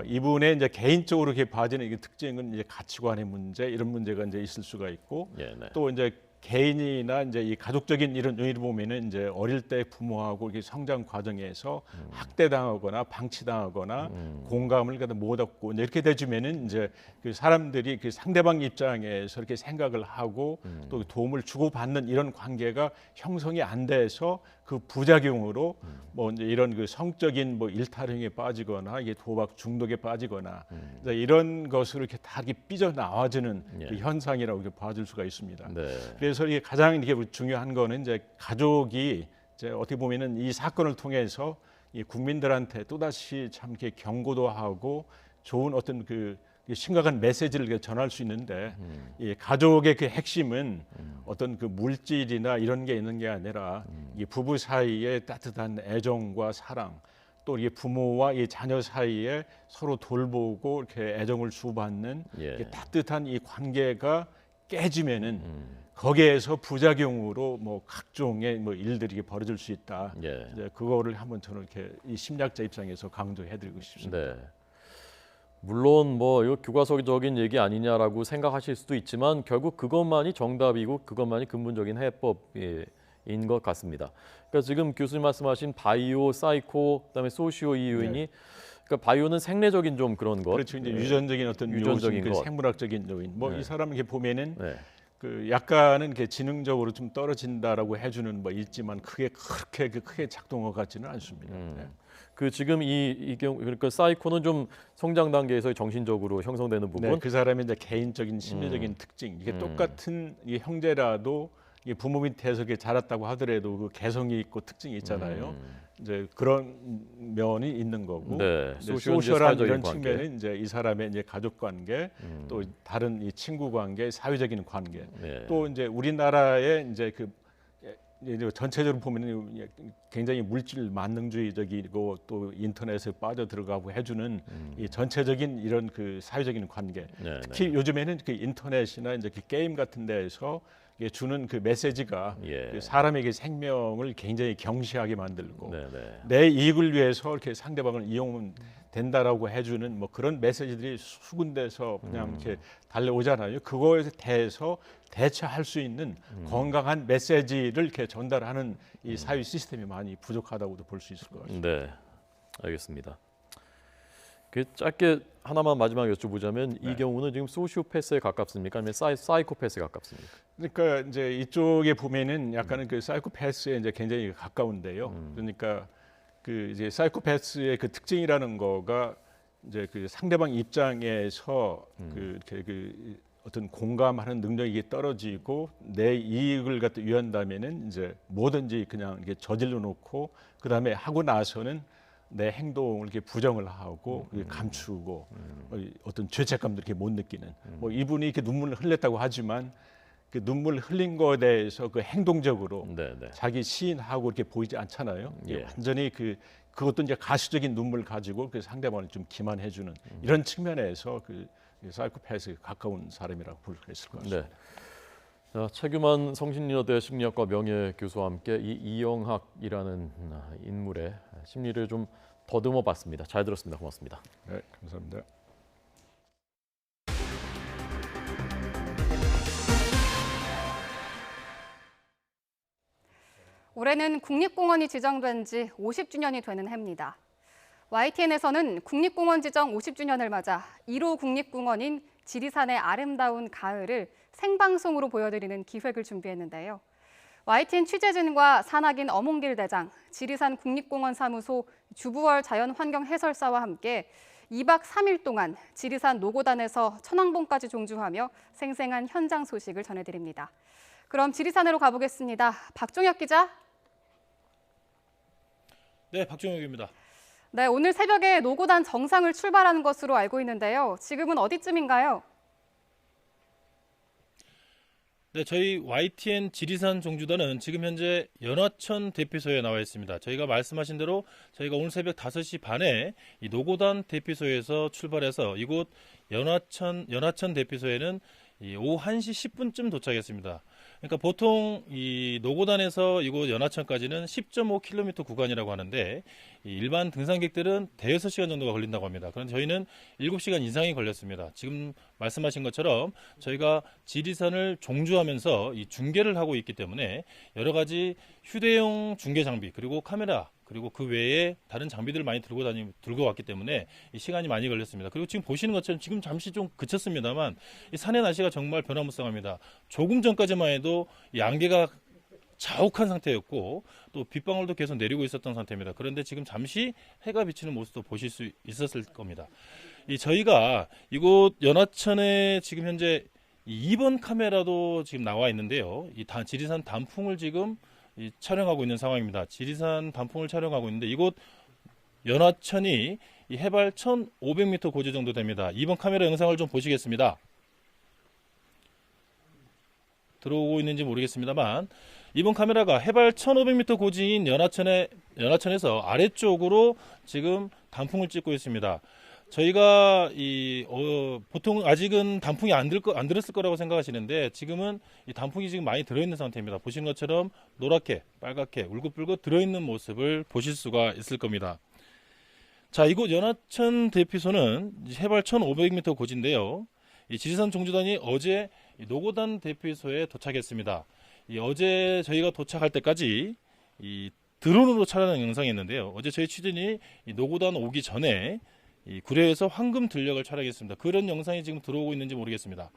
이분의 이제 개인적으로 이렇게 봐지는 이 특징은 이제 가치관의 문제 이런 문제가 이제 있을 수가 있고 또 이제 개인이나 이제 이 가족적인 이런 의미를 보면은 이제 어릴 때 부모하고 이렇게 성장 과정에서 학대당하거나 방치당하거나 공감을 갖다 못 얻고 이제 이렇게 되주면은 이제 그 사람들이 그 상대방 입장에서 이렇게 생각을 하고 또 도움을 주고받는 이런 관계가 형성이 안 돼서 그 부작용으로 뭐 이제 이런 그 성적인 뭐 일탈행위에 빠지거나 이게 도박 중독에 빠지거나 이런 것을 이렇게 다 이렇게 삐져 나와주는 그 현상이라고 이렇게 봐줄 수가 있습니다. 그래서 이게 가장 이렇게 중요한 거는 이제 가족이 이제 어떻게 보면은 이 사건을 통해서 이 국민들한테 또다시 참 이렇게 경고도 하고 좋은 어떤 그 심각한 메시지를 전할 수 있는데 이 가족의 그 핵심은 어떤 그 물질이나 이런 게 있는 게 아니라 이 부부 사이에 따뜻한 애정과 사랑 또 이게 부모와 이 자녀 사이에 서로 돌보고 이렇게 애정을 주고받는 따뜻한 이 관계가 깨지면은 거기에서 부작용으로 뭐 각종의 뭐 일들이 벌어질 수 있다. 이제 그거를 한번 저는 이렇게 이 심리학자 입장에서 강조해드리고 싶습니다. 물론 뭐 이거 교과서적인 얘기 아니냐라고 생각하실 수도 있지만 결국 그것만이 정답이고 그것만이 근본적인 해법인 것 같습니다. 그러니까 지금 교수님 말씀하신 바이오, 사이코, 그다음에 소시오 이 요인이 그러니까 바이오는 생리적인 좀 그런 것, 그렇죠. 이제 유전적인 어떤 유전적인 것, 생물학적인 요인. 뭐 이 사람 이렇게 보면은 그 약간은 이렇게 지능적으로 좀 떨어진다라고 해주는 뭐 있지만 그렇게 크게 작동한 것 같지는 않습니다. 그 지금 이 경우 그러니까 사이코는 좀 성장 단계에서 정신적으로 형성되는 부분. 그 사람의 이제 개인적인 심리적인 특징. 이게 똑같은 이 형제라도 이게 부모 밑에서 자랐다고 하더라도 그 개성이 있고 특징이 있잖아요. 이제 그런 면이 있는 거고. 소셜한 이런 측면은 이제 이 사람의 이제 가족 관계, 또 다른 이 친구 관계, 사회적인 관계. 또 이제 우리나라의 이제 그 전체적으로 보면 굉장히 물질 만능주의적이고 또 인터넷에 빠져 들어가고 해주는 이 전체적인 이런 그 사회적인 관계. 특히 요즘에는 그 인터넷이나 이제 그 게임 같은 데에서 주는 그 메시지가 그 사람에게 생명을 굉장히 경시하게 만들고 내 이익을 위해서 이렇게 상대방을 이용하면 된다라고 해주는 뭐 그런 메시지들이 수군돼서 그냥 이렇게 달려오잖아요. 그거에 대해서 대처할 수 있는 건강한 메시지를 이렇게 전달하는 이 사회 시스템이 많이 부족하다고도 볼 수 있을 것 같습니다. 네, 알겠습니다. 그 짧게 하나만 마지막 여쭤보자면 이 경우는 지금 소시오패스에 가깝습니까? 아니면 사이코패스에 가깝습니까? 그러니까 이제 이쪽에 보면은 약간은 그 사이코패스에 이제 굉장히 가까운데요. 그러니까 그 이제 사이코패스의 그 특징이라는 거가 이제 그 상대방 입장에서 그 이렇게 그 어떤 공감하는 능력이 떨어지고 내 이익을 갖다 위한다면은 이제 뭐든지 그냥 이렇게 저질러 놓고 그 다음에 하고 나서는 내 행동을 이렇게 부정을 하고 감추고 어떤 죄책감도 이렇게 못 느끼는 뭐 이분이 이렇게 눈물을 흘렸다고 하지만 그 눈물 흘린 거에 대해서 그 행동적으로 자기 시인하고 이렇게 보이지 않잖아요. 완전히 그것도 이제 가시적인 눈물 가지고 그 상대방을 좀 기만해주는 이런 측면에서 그 사이코패스에 가까운 사람이라고 볼 수 있을 것 같습니다. 자, 최규만 성신여대 심리학과 명예교수와 함께 이 이영학이라는 인물의 심리를 좀 더듬어 봤습니다. 잘 들었습니다. 고맙습니다. 네, 감사합니다. 올해는 국립공원이 지정된 지 50주년이 되는 해입니다. YTN에서는 국립공원 지정 50주년을 맞아 1호 국립공원인 지리산의 아름다운 가을을 생방송으로 보여드리는 기획을 준비했는데요. YTN 취재진과 산악인 어몽길 대장, 지리산 국립공원 사무소 주부월 자연환경 해설사와 함께 2박 3일 동안 지리산 노고단에서 천왕봉까지 종주하며 생생한 현장 소식을 전해드립니다. 그럼 지리산으로 가보겠습니다. 박종혁 기자. 네, 박종혁입니다. 네, 오늘 새벽에 노고단 정상을 출발하는 것으로 알고 있는데요. 지금은 어디쯤인가요? 네, 저희 YTN 지리산 종주단은 지금 현재 연화천 대피소에 나와 있습니다. 저희가 말씀하신 대로 저희가 오늘 새벽 5시 반에 이 노고단 대피소에서 출발해서 이곳 연화천 대피소에는 오후 1시 10분쯤 도착했습니다. 그러니까 보통 이 노고단에서 이곳 연화천까지는 10.5km 구간이라고 하는데 일반 등산객들은 대여섯 시간 정도가 걸린다고 합니다. 그런데 저희는 7시간 이상이 걸렸습니다. 지금 말씀하신 것처럼 저희가 지리산을 종주하면서 이 중계를 하고 있기 때문에 여러 가지 휴대용 중계 장비 그리고 카메라 그리고 그 외에 다른 장비들을 많이 들고 왔기 때문에 이 시간이 많이 걸렸습니다. 그리고 지금 보시는 것처럼 지금 잠시 좀 그쳤습니다만 이 산의 날씨가 정말 변화무쌍합니다. 조금 전까지만 해도 이 안개가 자욱한 상태였고 또 빗방울도 계속 내리고 있었던 상태입니다. 그런데 지금 잠시 해가 비치는 모습도 보실 수 있었을 겁니다. 저희가 이곳 연화천에 지금 현재 2번 카메라도 지금 나와 있는데요. 이 지리산 단풍을 지금 촬영하고 있는 상황입니다. 지리산 단풍을 촬영하고 있는데 이곳 연화천이 이 해발 1,500m 고지 정도 됩니다. 이번 카메라 영상을 좀 보시겠습니다. 들어오고 있는지 모르겠습니다만 이번 카메라가 해발 1,500m 고지인 연화천에서 아래쪽으로 지금 단풍을 찍고 있습니다. 저희가 보통 아직은 단풍이 안 들었을 거라고 생각하시는데 지금은 이 단풍이 지금 많이 들어있는 상태입니다. 보시는 것처럼 노랗게, 빨갛게, 울긋불긋 들어있는 모습을 보실 수가 있을 겁니다. 자, 이곳 연화천 대피소는 해발 1,500m 고지인데요. 이 지리산 종주단이 어제 노고단 대피소에 도착했습니다. 어제 저희가 도착할 때까지 이 드론으로 촬영한 영상이 있는데요. 어제 저희 취재진이 이 노고단 오기 전에 이 구례에서 황금 들녘을 촬영했습니다. 그런 영상이 지금 들어오고 있는지 모르겠습니다.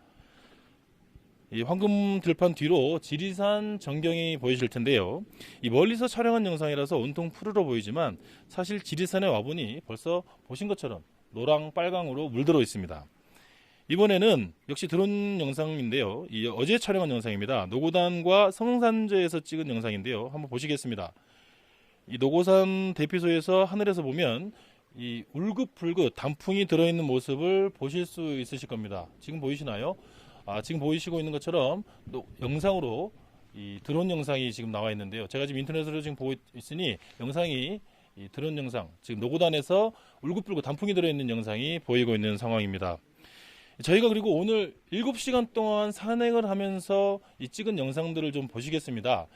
이 황금 들판 뒤로 지리산 전경이 보이실 텐데요. 이 멀리서 촬영한 영상이라서 온통 푸르러 보이지만 사실 지리산에 와보니 벌써 보신 것처럼 노랑 빨강으로 물들어 있습니다. 이번에는 역시 드론 영상인데요. 어제 촬영한 영상입니다. 노고단과 성산제에서 찍은 영상인데요. 한번 보시겠습니다. 이 노고산 대피소에서 하늘에서 보면 이 울긋불긋 단풍이 들어있는 모습을 보실 수 있으실 겁니다. 지금 보이시나요? 지금 보이시고 있는 것처럼 영상으로 이 드론 영상이 지금 나와 있는데요. 제가 지금 인터넷으로 지금 보고 있으니 영상이 이 드론 영상, 지금 노고단에서 울긋불긋 단풍이 들어있는 영상이 보이고 있는 상황입니다. 저희가 그리고 오늘 7시간 동안 산행을 하면서 이 찍은 영상들을 좀 보시겠습니다.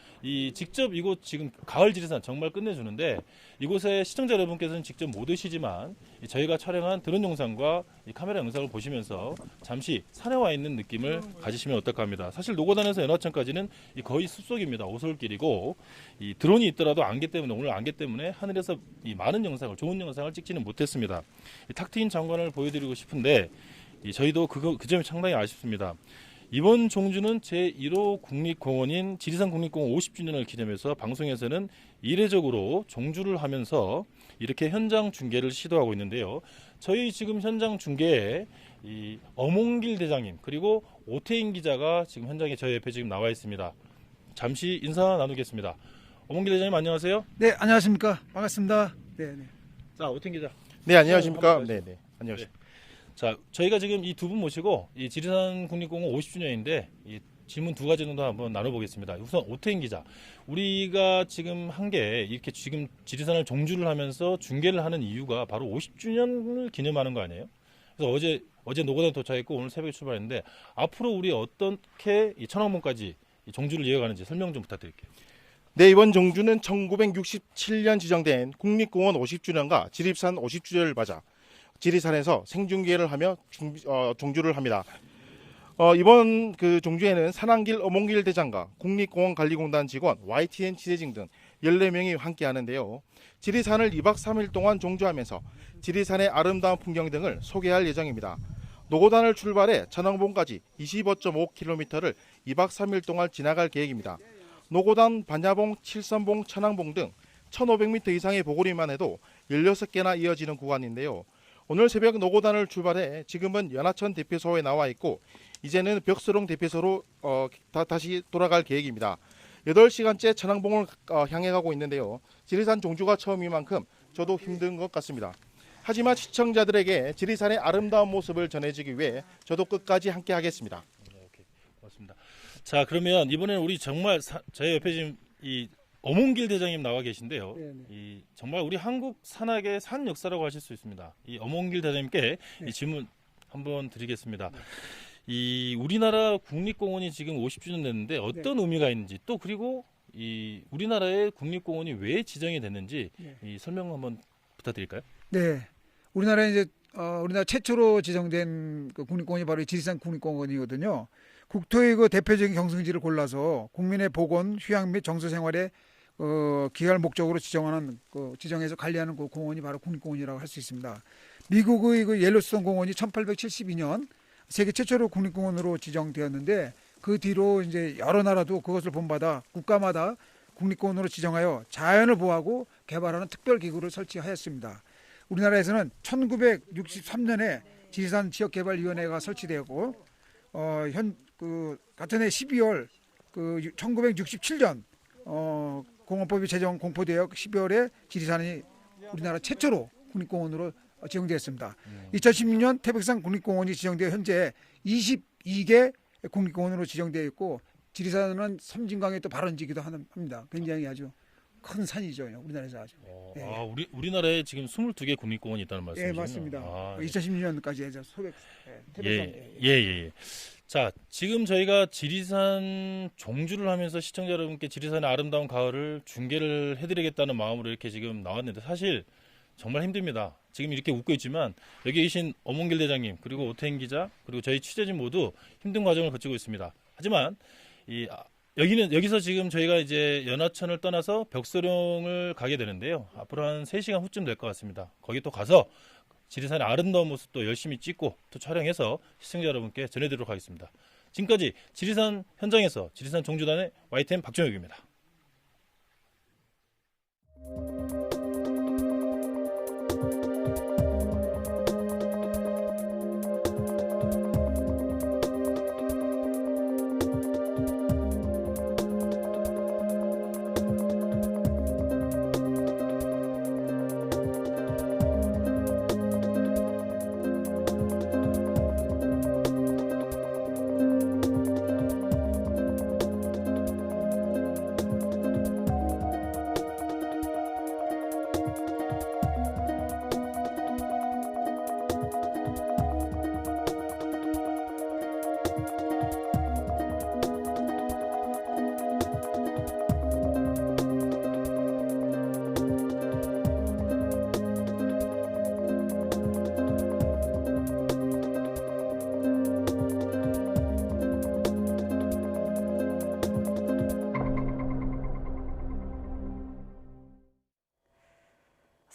직접 이곳 지금 가을 지리산 정말 끝내주는데 이곳에 시청자 여러분께서는 직접 못 오시지만 저희가 촬영한 드론 영상과 이 카메라 영상을 보시면서 잠시 산에 와 있는 느낌을 가지시면 어떨까 합니다. 사실 노고단에서 연화천까지는 거의 숲속입니다. 오솔길이고 이 드론이 있더라도 오늘 안개 때문에 하늘에서 이 많은 영상을 좋은 영상을 찍지는 못했습니다. 탁 트인 장관을 보여드리고 싶은데 저희도 그 점이 상당히 아쉽습니다. 이번 종주는 제1호 국립공원인 지리산 국립공원 50주년을 기념해서 방송에서는 이례적으로 종주를 하면서 이렇게 현장 중계를 시도하고 있는데요. 저희 지금 현장 중계에 이 어몽길 대장님 그리고 오태인 기자가 지금 현장에 저희 옆에 지금 나와 있습니다. 잠시 인사 나누겠습니다. 어몽길 대장님 안녕하세요. 네, 안녕하십니까. 반갑습니다. 네. 자, 오태인 기자. 네, 안녕하십니까. 네, 안녕하세요. 자, 저희가 지금 이 두 분 모시고 이 지리산 국립공원 50주년인데 이 질문 2가지 정도 한번 나눠보겠습니다. 우선 오태인 기자, 우리가 지금 한 게 이렇게 지금 지리산을 종주를 하면서 중계를 하는 이유가 바로 50주년을 기념하는 거 아니에요? 그래서 어제 노고단에 도착했고 오늘 새벽에 출발했는데 앞으로 우리 어떻게 이 천왕봉까지 이 종주를 이어가는지 설명 좀 부탁드릴게요. 네, 이번 종주는 1967년 지정된 국립공원 50주년과 지리산 50주년을 맞아 지리산에서 생중계를 하며 종주를 합니다. 이번 그 종주에는 산안길 어몽길 대장과 국립공원관리공단 직원, YTN 취재진 등 14명이 함께 하는데요. 지리산을 2박 3일 동안 종주하면서 지리산의 아름다운 풍경 등을 소개할 예정입니다. 노고단을 출발해 천왕봉까지 25.5km를 2박 3일 동안 지나갈 계획입니다. 노고단, 반야봉, 칠선봉, 천왕봉 등 1,500m 이상의 보고리만 해도 16개나 이어지는 구간인데요. 오늘 새벽 노고단을 출발해 지금은 연하천 대피소에 나와 있고 이제는 벽수롱 대피소로 다시 돌아갈 계획입니다. 8시간째 천왕봉을 향해 가고 있는데요. 지리산 종주가 처음인 만큼 저도 힘든 것 같습니다. 하지만 시청자들에게 지리산의 아름다운 모습을 전해주기 위해 저도 끝까지 함께 하겠습니다. 고맙습니다. 자, 그러면 이번에는 우리 정말 저희 옆에 지금 이 어몽길 대장님 나와 계신데요. 이 정말 우리 한국 산악의 산 역사라고 하실 수 있습니다. 이 어몽길 대장님께 이 질문 한번 드리겠습니다. 이 우리나라 국립공원이 지금 50주년 됐는데 어떤 의미가 있는지 또 그리고 이 우리나라의 국립공원이 왜 지정이 됐는지 이 설명 한번 부탁드릴까요? 네, 우리나라에 우리나라 최초로 지정된 그 국립공원이 바로 지리산 국립공원이거든요. 국토의 그 대표적인 경승지를 골라서 국민의 보건, 휴양 및 정서 생활에 기할 목적으로 지정해서 관리하는 그 공원이 바로 국립공원이라고 할 수 있습니다. 미국의 그 옐로스톤 공원이 1872년 세계 최초로 국립공원으로 지정되었는데 그 뒤로 이제 여러 나라도 그것을 본받아 국가마다 국립공원으로 지정하여 자연을 보호하고 개발하는 특별기구를 설치하였습니다. 우리나라에서는 1963년에 지리산 지역개발위원회가 설치되었고 같은 해 12월 1967년 공원법이 제정 공포되어 12월에 지리산이 우리나라 최초로 국립공원으로 지정되었습니다. 2016년 태백산 국립공원이 지정되어 현재 22개 국립공원으로 지정되어 있고 지리산은 섬진강의 또 발원지기도 합니다. 굉장히 아주 큰 산이죠, 우리나라에서 아주. 네. 우리나라에 지금 22개 국립공원이 있다는 말씀이시죠? 네, 맞습니다. 2016년까지 해서 태백산. 예. 자, 지금 저희가 지리산 종주를 하면서 시청자 여러분께 지리산의 아름다운 가을을 중계를 해드리겠다는 마음으로 이렇게 지금 나왔는데 사실 정말 힘듭니다. 지금 이렇게 웃고 있지만 여기 계신 어몽길 대장님 그리고 오태인 기자 그리고 저희 취재진 모두 힘든 과정을 거치고 있습니다. 하지만 여기서 지금 저희가 이제 연하천을 떠나서 벽소룡을 가게 되는데요. 앞으로 한 3시간 후쯤 될 것 같습니다. 거기 또 가서 지리산의 아름다운 모습도 열심히 찍고 또 촬영해서 시청자 여러분께 전해드리도록 하겠습니다. 지금까지 지리산 현장에서 지리산 종주단의 YTN 박정혁입니다.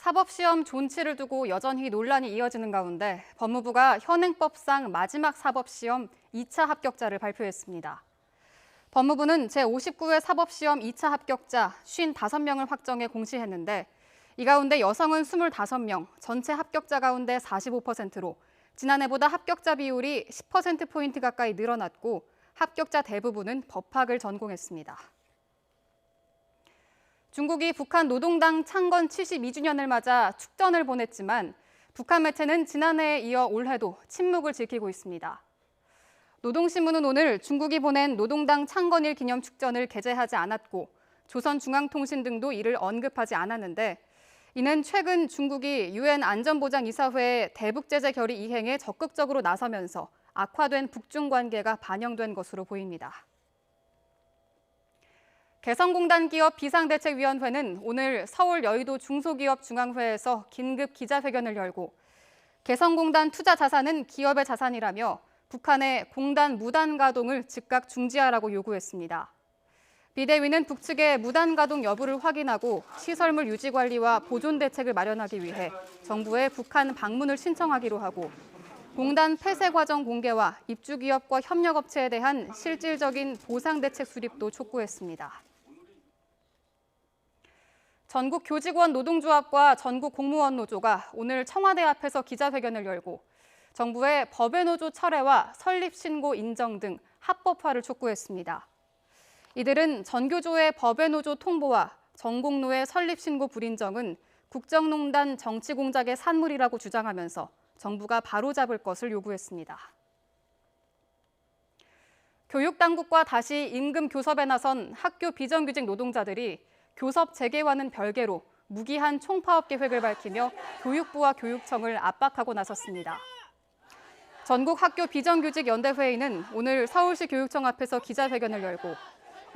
사법시험 존치를 두고 여전히 논란이 이어지는 가운데 법무부가 현행법상 마지막 사법시험 2차 합격자를 발표했습니다. 법무부는 제59회 사법시험 2차 합격자 55명을 확정해 공시했는데 이 가운데 여성은 25명, 전체 합격자 가운데 45%로 지난해보다 합격자 비율이 10%포인트 가까이 늘어났고 합격자 대부분은 법학을 전공했습니다. 중국이 북한 노동당 창건 72주년을 맞아 축전을 보냈지만 북한 매체는 지난해에 이어 올해도 침묵을 지키고 있습니다. 노동신문은 오늘 중국이 보낸 노동당 창건일 기념 축전을 게재하지 않았고 조선중앙통신 등도 이를 언급하지 않았는데 이는 최근 중국이 유엔 안전보장이사회 대북 제재 결의 이행에 적극적으로 나서면서 악화된 북중 관계가 반영된 것으로 보입니다. 개성공단 기업 비상대책위원회는 오늘 서울 여의도 중소기업 중앙회에서 긴급 기자회견을 열고 개성공단 투자 자산은 기업의 자산이라며 북한의 공단 무단 가동을 즉각 중지하라고 요구했습니다. 비대위는 북측의 무단 가동 여부를 확인하고 시설물 유지 관리와 보존 대책을 마련하기 위해 정부에 북한 방문을 신청하기로 하고 공단 폐쇄 과정 공개와 입주 기업과 협력업체에 대한 실질적인 보상 대책 수립도 촉구했습니다. 전국 교직원 노동조합과 전국 공무원 노조가 오늘 청와대 앞에서 기자회견을 열고 정부의 법외 노조 철회와 설립 신고 인정 등 합법화를 촉구했습니다. 이들은 전교조의 법외 노조 통보와 전공노의 설립 신고 불인정은 국정농단 정치 공작의 산물이라고 주장하면서 정부가 바로잡을 것을 요구했습니다. 교육당국과 다시 임금 교섭에 나선 학교 비정규직 노동자들이 교섭 재개와는 별개로 무기한 총파업 계획을 밝히며 교육부와 교육청을 압박하고 나섰습니다. 전국 학교 비정규직 연대회의는 오늘 서울시 교육청 앞에서 기자회견을 열고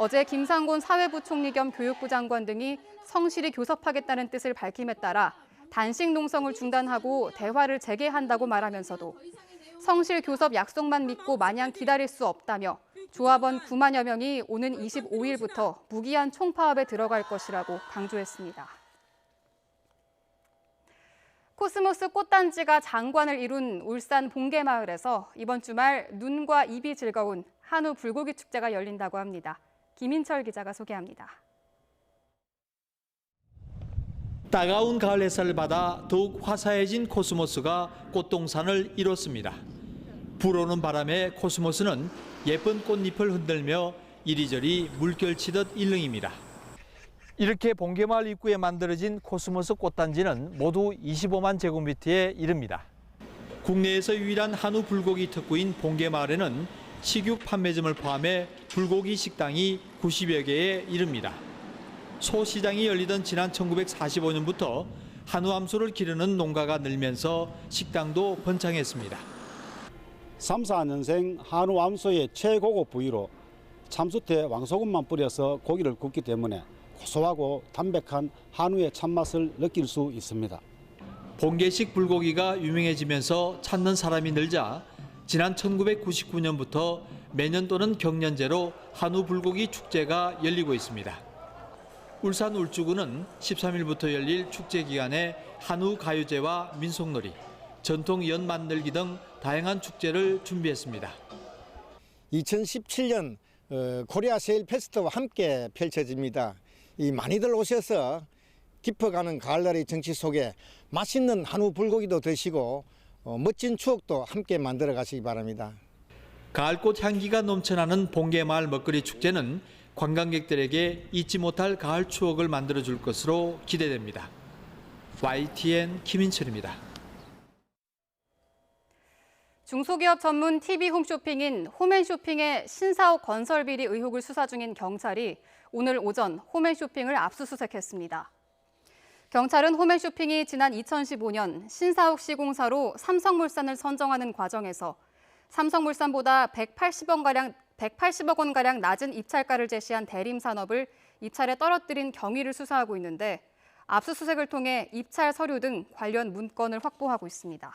어제 김상곤 사회부총리 겸 교육부 장관 등이 성실히 교섭하겠다는 뜻을 밝힘에 따라 단식 농성을 중단하고 대화를 재개한다고 말하면서도 성실 교섭 약속만 믿고 마냥 기다릴 수 없다며 조합원 9만여 명이 오는 25일부터 무기한 총파업에 들어갈 것이라고 강조했습니다. 코스모스 꽃단지가 장관을 이룬 울산 봉계마을에서 이번 주말 눈과 입이 즐거운 한우 불고기 축제가 열린다고 합니다. 김인철 기자가 소개합니다. 따가운 가을 햇살을 받아 더욱 화사해진 코스모스가 꽃동산을 이뤘습니다. 불어오는 바람에 코스모스는 예쁜 꽃잎을 흔들며 이리저리 물결치듯 일렁입니다. 이렇게 봉계마을 입구에 만들어진 코스모스 꽃단지는 모두 25만 제곱미터에 이릅니다. 국내에서 유일한 한우 불고기 특구인 봉계마을에는 식육 판매점을 포함해 불고기 식당이 90여 개에 이릅니다. 소시장이 열리던 지난 1945년부터 한우 암소를 기르는 농가가 늘면서 식당도 번창했습니다. 3, 4년생 한우 암소의 최고급 부위로 참숯에 왕소금만 뿌려서 고기를 굽기 때문에 고소하고 담백한 한우의 참맛을 느낄 수 있습니다. 봉계식 불고기가 유명해지면서 찾는 사람이 늘자 지난 1999년부터 매년 또는 경년제로 한우 불고기 축제가 열리고 있습니다. 울산 울주군은 13일부터 열릴 축제 기간에 한우 가요제와 민속놀이, 전통 연 만들기 등 다양한 축제를 준비했습니다. 2017년 코리아 세일 페스트와 함께 펼쳐집니다. 많이들 오셔서 깊어가는 가을날의 정치 속에 맛있는 한우 불고기도 드시고 멋진 추억도 함께 만들어 가시기 바랍니다. 가을꽃 향기가 넘쳐나는 봉계마을 먹거리 축제는 관광객들에게 잊지 못할 가을 추억을 만들어줄 것으로 기대됩니다. YTN 김인철입니다. 중소기업 전문 TV 홈쇼핑인 홈앤쇼핑의 신사옥 건설비리 의혹을 수사 중인 경찰이 오늘 오전 홈앤쇼핑을 압수수색했습니다. 경찰은 홈앤쇼핑이 지난 2015년 신사옥 시공사로 삼성물산을 선정하는 과정에서 삼성물산보다 180억 원가량 낮은 입찰가를 제시한 대림산업을 입찰에 떨어뜨린 경위를 수사하고 있는데 압수수색을 통해 입찰 서류 등 관련 문건을 확보하고 있습니다.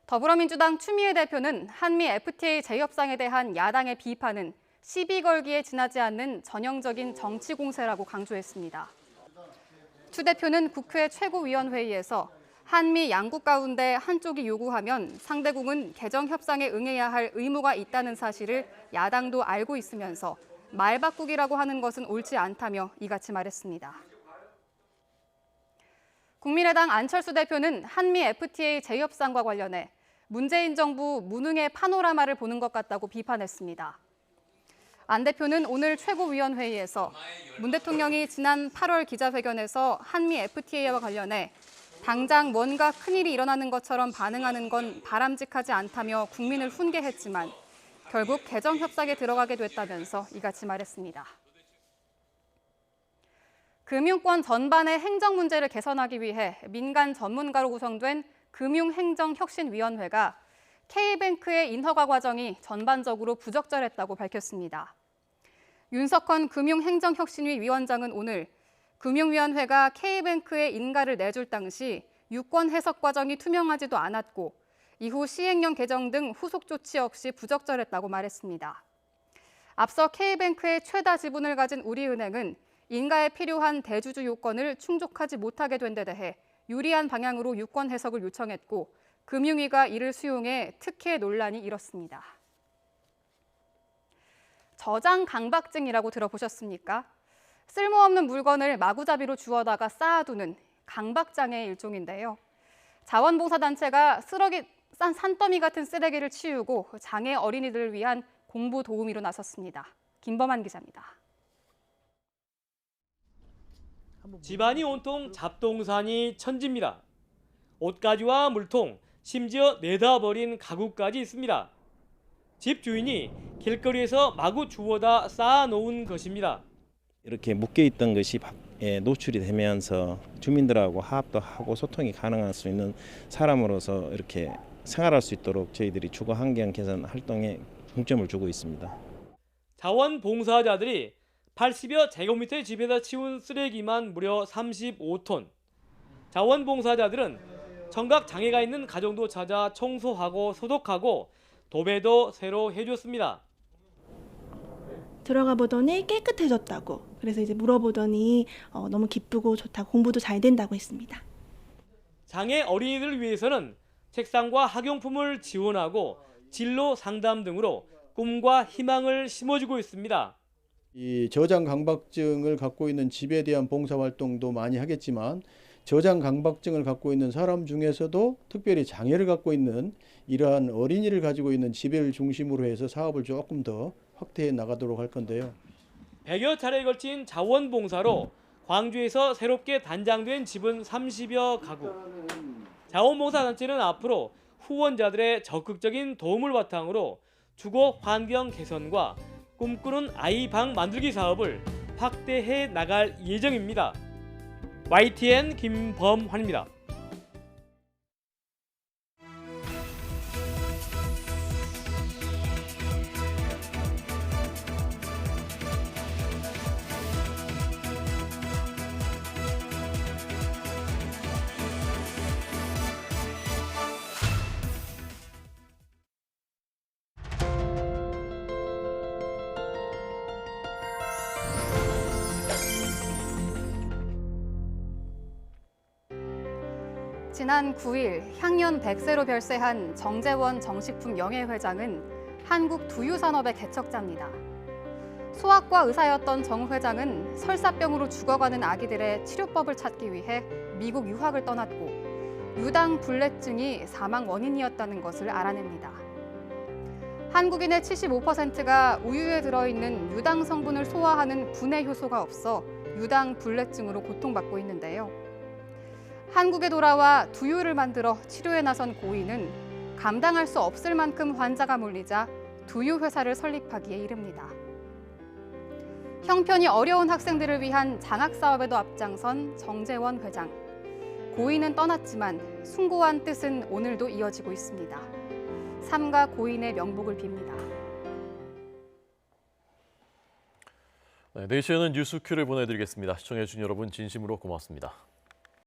더불어민주당 추미애 대표는 한미 FTA 재협상에 대한 야당의 비판은 시비 걸기에 지나지 않는 전형적인 정치 공세라고 강조했습니다. 추 대표는 국회 최고위원회의에서 한미 양국 가운데 한쪽이 요구하면 상대국은 개정 협상에 응해야 할 의무가 있다는 사실을 야당도 알고 있으면서 말바꾸기라고 하는 것은 옳지 않다며 이같이 말했습니다. 국민의당 안철수 대표는 한미 FTA 재협상과 관련해 문재인 정부 무능의 파노라마를 보는 것 같다고 비판했습니다. 안 대표는 오늘 최고위원회의에서 문 대통령이 지난 8월 기자회견에서 한미 FTA와 관련해 당장 뭔가 큰일이 일어나는 것처럼 반응하는 건 바람직하지 않다며 국민을 훈계했지만 결국 개정 협상에 들어가게 됐다면서 이같이 말했습니다. 금융권 전반의 행정 문제를 개선하기 위해 민간 전문가로 구성된 금융행정혁신위원회가 K뱅크의 인허가 과정이 전반적으로 부적절했다고 밝혔습니다. 윤석헌 금융행정혁신위 위원장은 오늘 금융위원회가 K뱅크의 인가를 내줄 당시 유권 해석 과정이 투명하지도 않았고 이후 시행령 개정 등 후속 조치 없이 부적절했다고 말했습니다. 앞서 K뱅크의 최다 지분을 가진 우리은행은 인가에 필요한 대주주 요건을 충족하지 못하게 된 데 대해 유리한 방향으로 유권 해석을 요청했고 금융위가 이를 수용해 특혜 논란이 일었습니다. 저장 강박증이라고 들어보셨습니까? 쓸모없는 물건을 마구잡이로 주워다가 쌓아두는 강박장애의 일종인데요. 자원봉사단체가 산더미 같은 쓰레기를 치우고 장애 어린이들을 위한 공부 도우미로 나섰습니다. 김범한 기자입니다. 집안이 온통 잡동사니 천지입니다. 옷가지와 물통, 심지어 내다버린 가구까지 있습니다. 집 주인이 길거리에서 마구 주워다 쌓아놓은 것입니다. 이렇게 묶여있던 것이 노출이 되면서 주민들하고 화합도 하고 소통이 가능할 수 있는 사람으로서 이렇게 생활할 수 있도록 저희들이 주거 환경 개선 활동에 중점을 주고 있습니다. 자원봉사자들이 80여 제곱미터의 집에다 치운 쓰레기만 무려 35톤. 자원봉사자들은 청각 장애가 있는 가정도 찾아 청소하고 소독하고 도배도 새로 해줬습니다. 들어가 보더니 깨끗해졌다고. 그래서 이제 물어보더니 너무 기쁘고 좋다고 공부도 잘 된다고 했습니다. 장애 어린이들을 위해서는 책상과 학용품을 지원하고 진로 상담 등으로 꿈과 희망을 심어주고 있습니다. 이 저장 강박증을 갖고 있는 집에 대한 봉사활동도 많이 하겠지만 저장 강박증을 갖고 있는 사람 중에서도 특별히 장애를 갖고 있는 이러한 어린이를 가지고 있는 집을 중심으로 해서 사업을 조금 더 확대해 나가도록 할 건데요. 100여 차례에 걸친 자원봉사로 광주에서 새롭게 단장된 집은 30여 가구. 자원봉사단체는 앞으로 후원자들의 적극적인 도움을 바탕으로 주거 환경 개선과 꿈꾸는 아이방 만들기 사업을 확대해 나갈 예정입니다. YTN 김범환입니다. 지난 9일 향년 100세로 별세한 정재원 정식품 명예회장은 한국 두유산업의 개척자입니다. 소아과 의사였던 정 회장은 설사병으로 죽어가는 아기들의 치료법을 찾기 위해 미국 유학을 떠났고 유당불내증이 사망 원인이었다는 것을 알아냅니다. 한국인의 75%가 우유에 들어있는 유당 성분을 소화하는 분해 효소가 없어 유당불내증으로 고통받고 있는데요. 한국에 돌아와 두유를 만들어 치료에 나선 고인은 감당할 수 없을 만큼 환자가 몰리자 두유 회사를 설립하기에 이릅니다. 형편이 어려운 학생들을 위한 장학 사업에도 앞장선 정재원 회장. 고인은 떠났지만 숭고한 뜻은 오늘도 이어지고 있습니다. 삼가 고인의 명복을 빕니다. 네, 4시에는 뉴스 큐를 보내드리겠습니다. 시청해주신 여러분 진심으로 고맙습니다.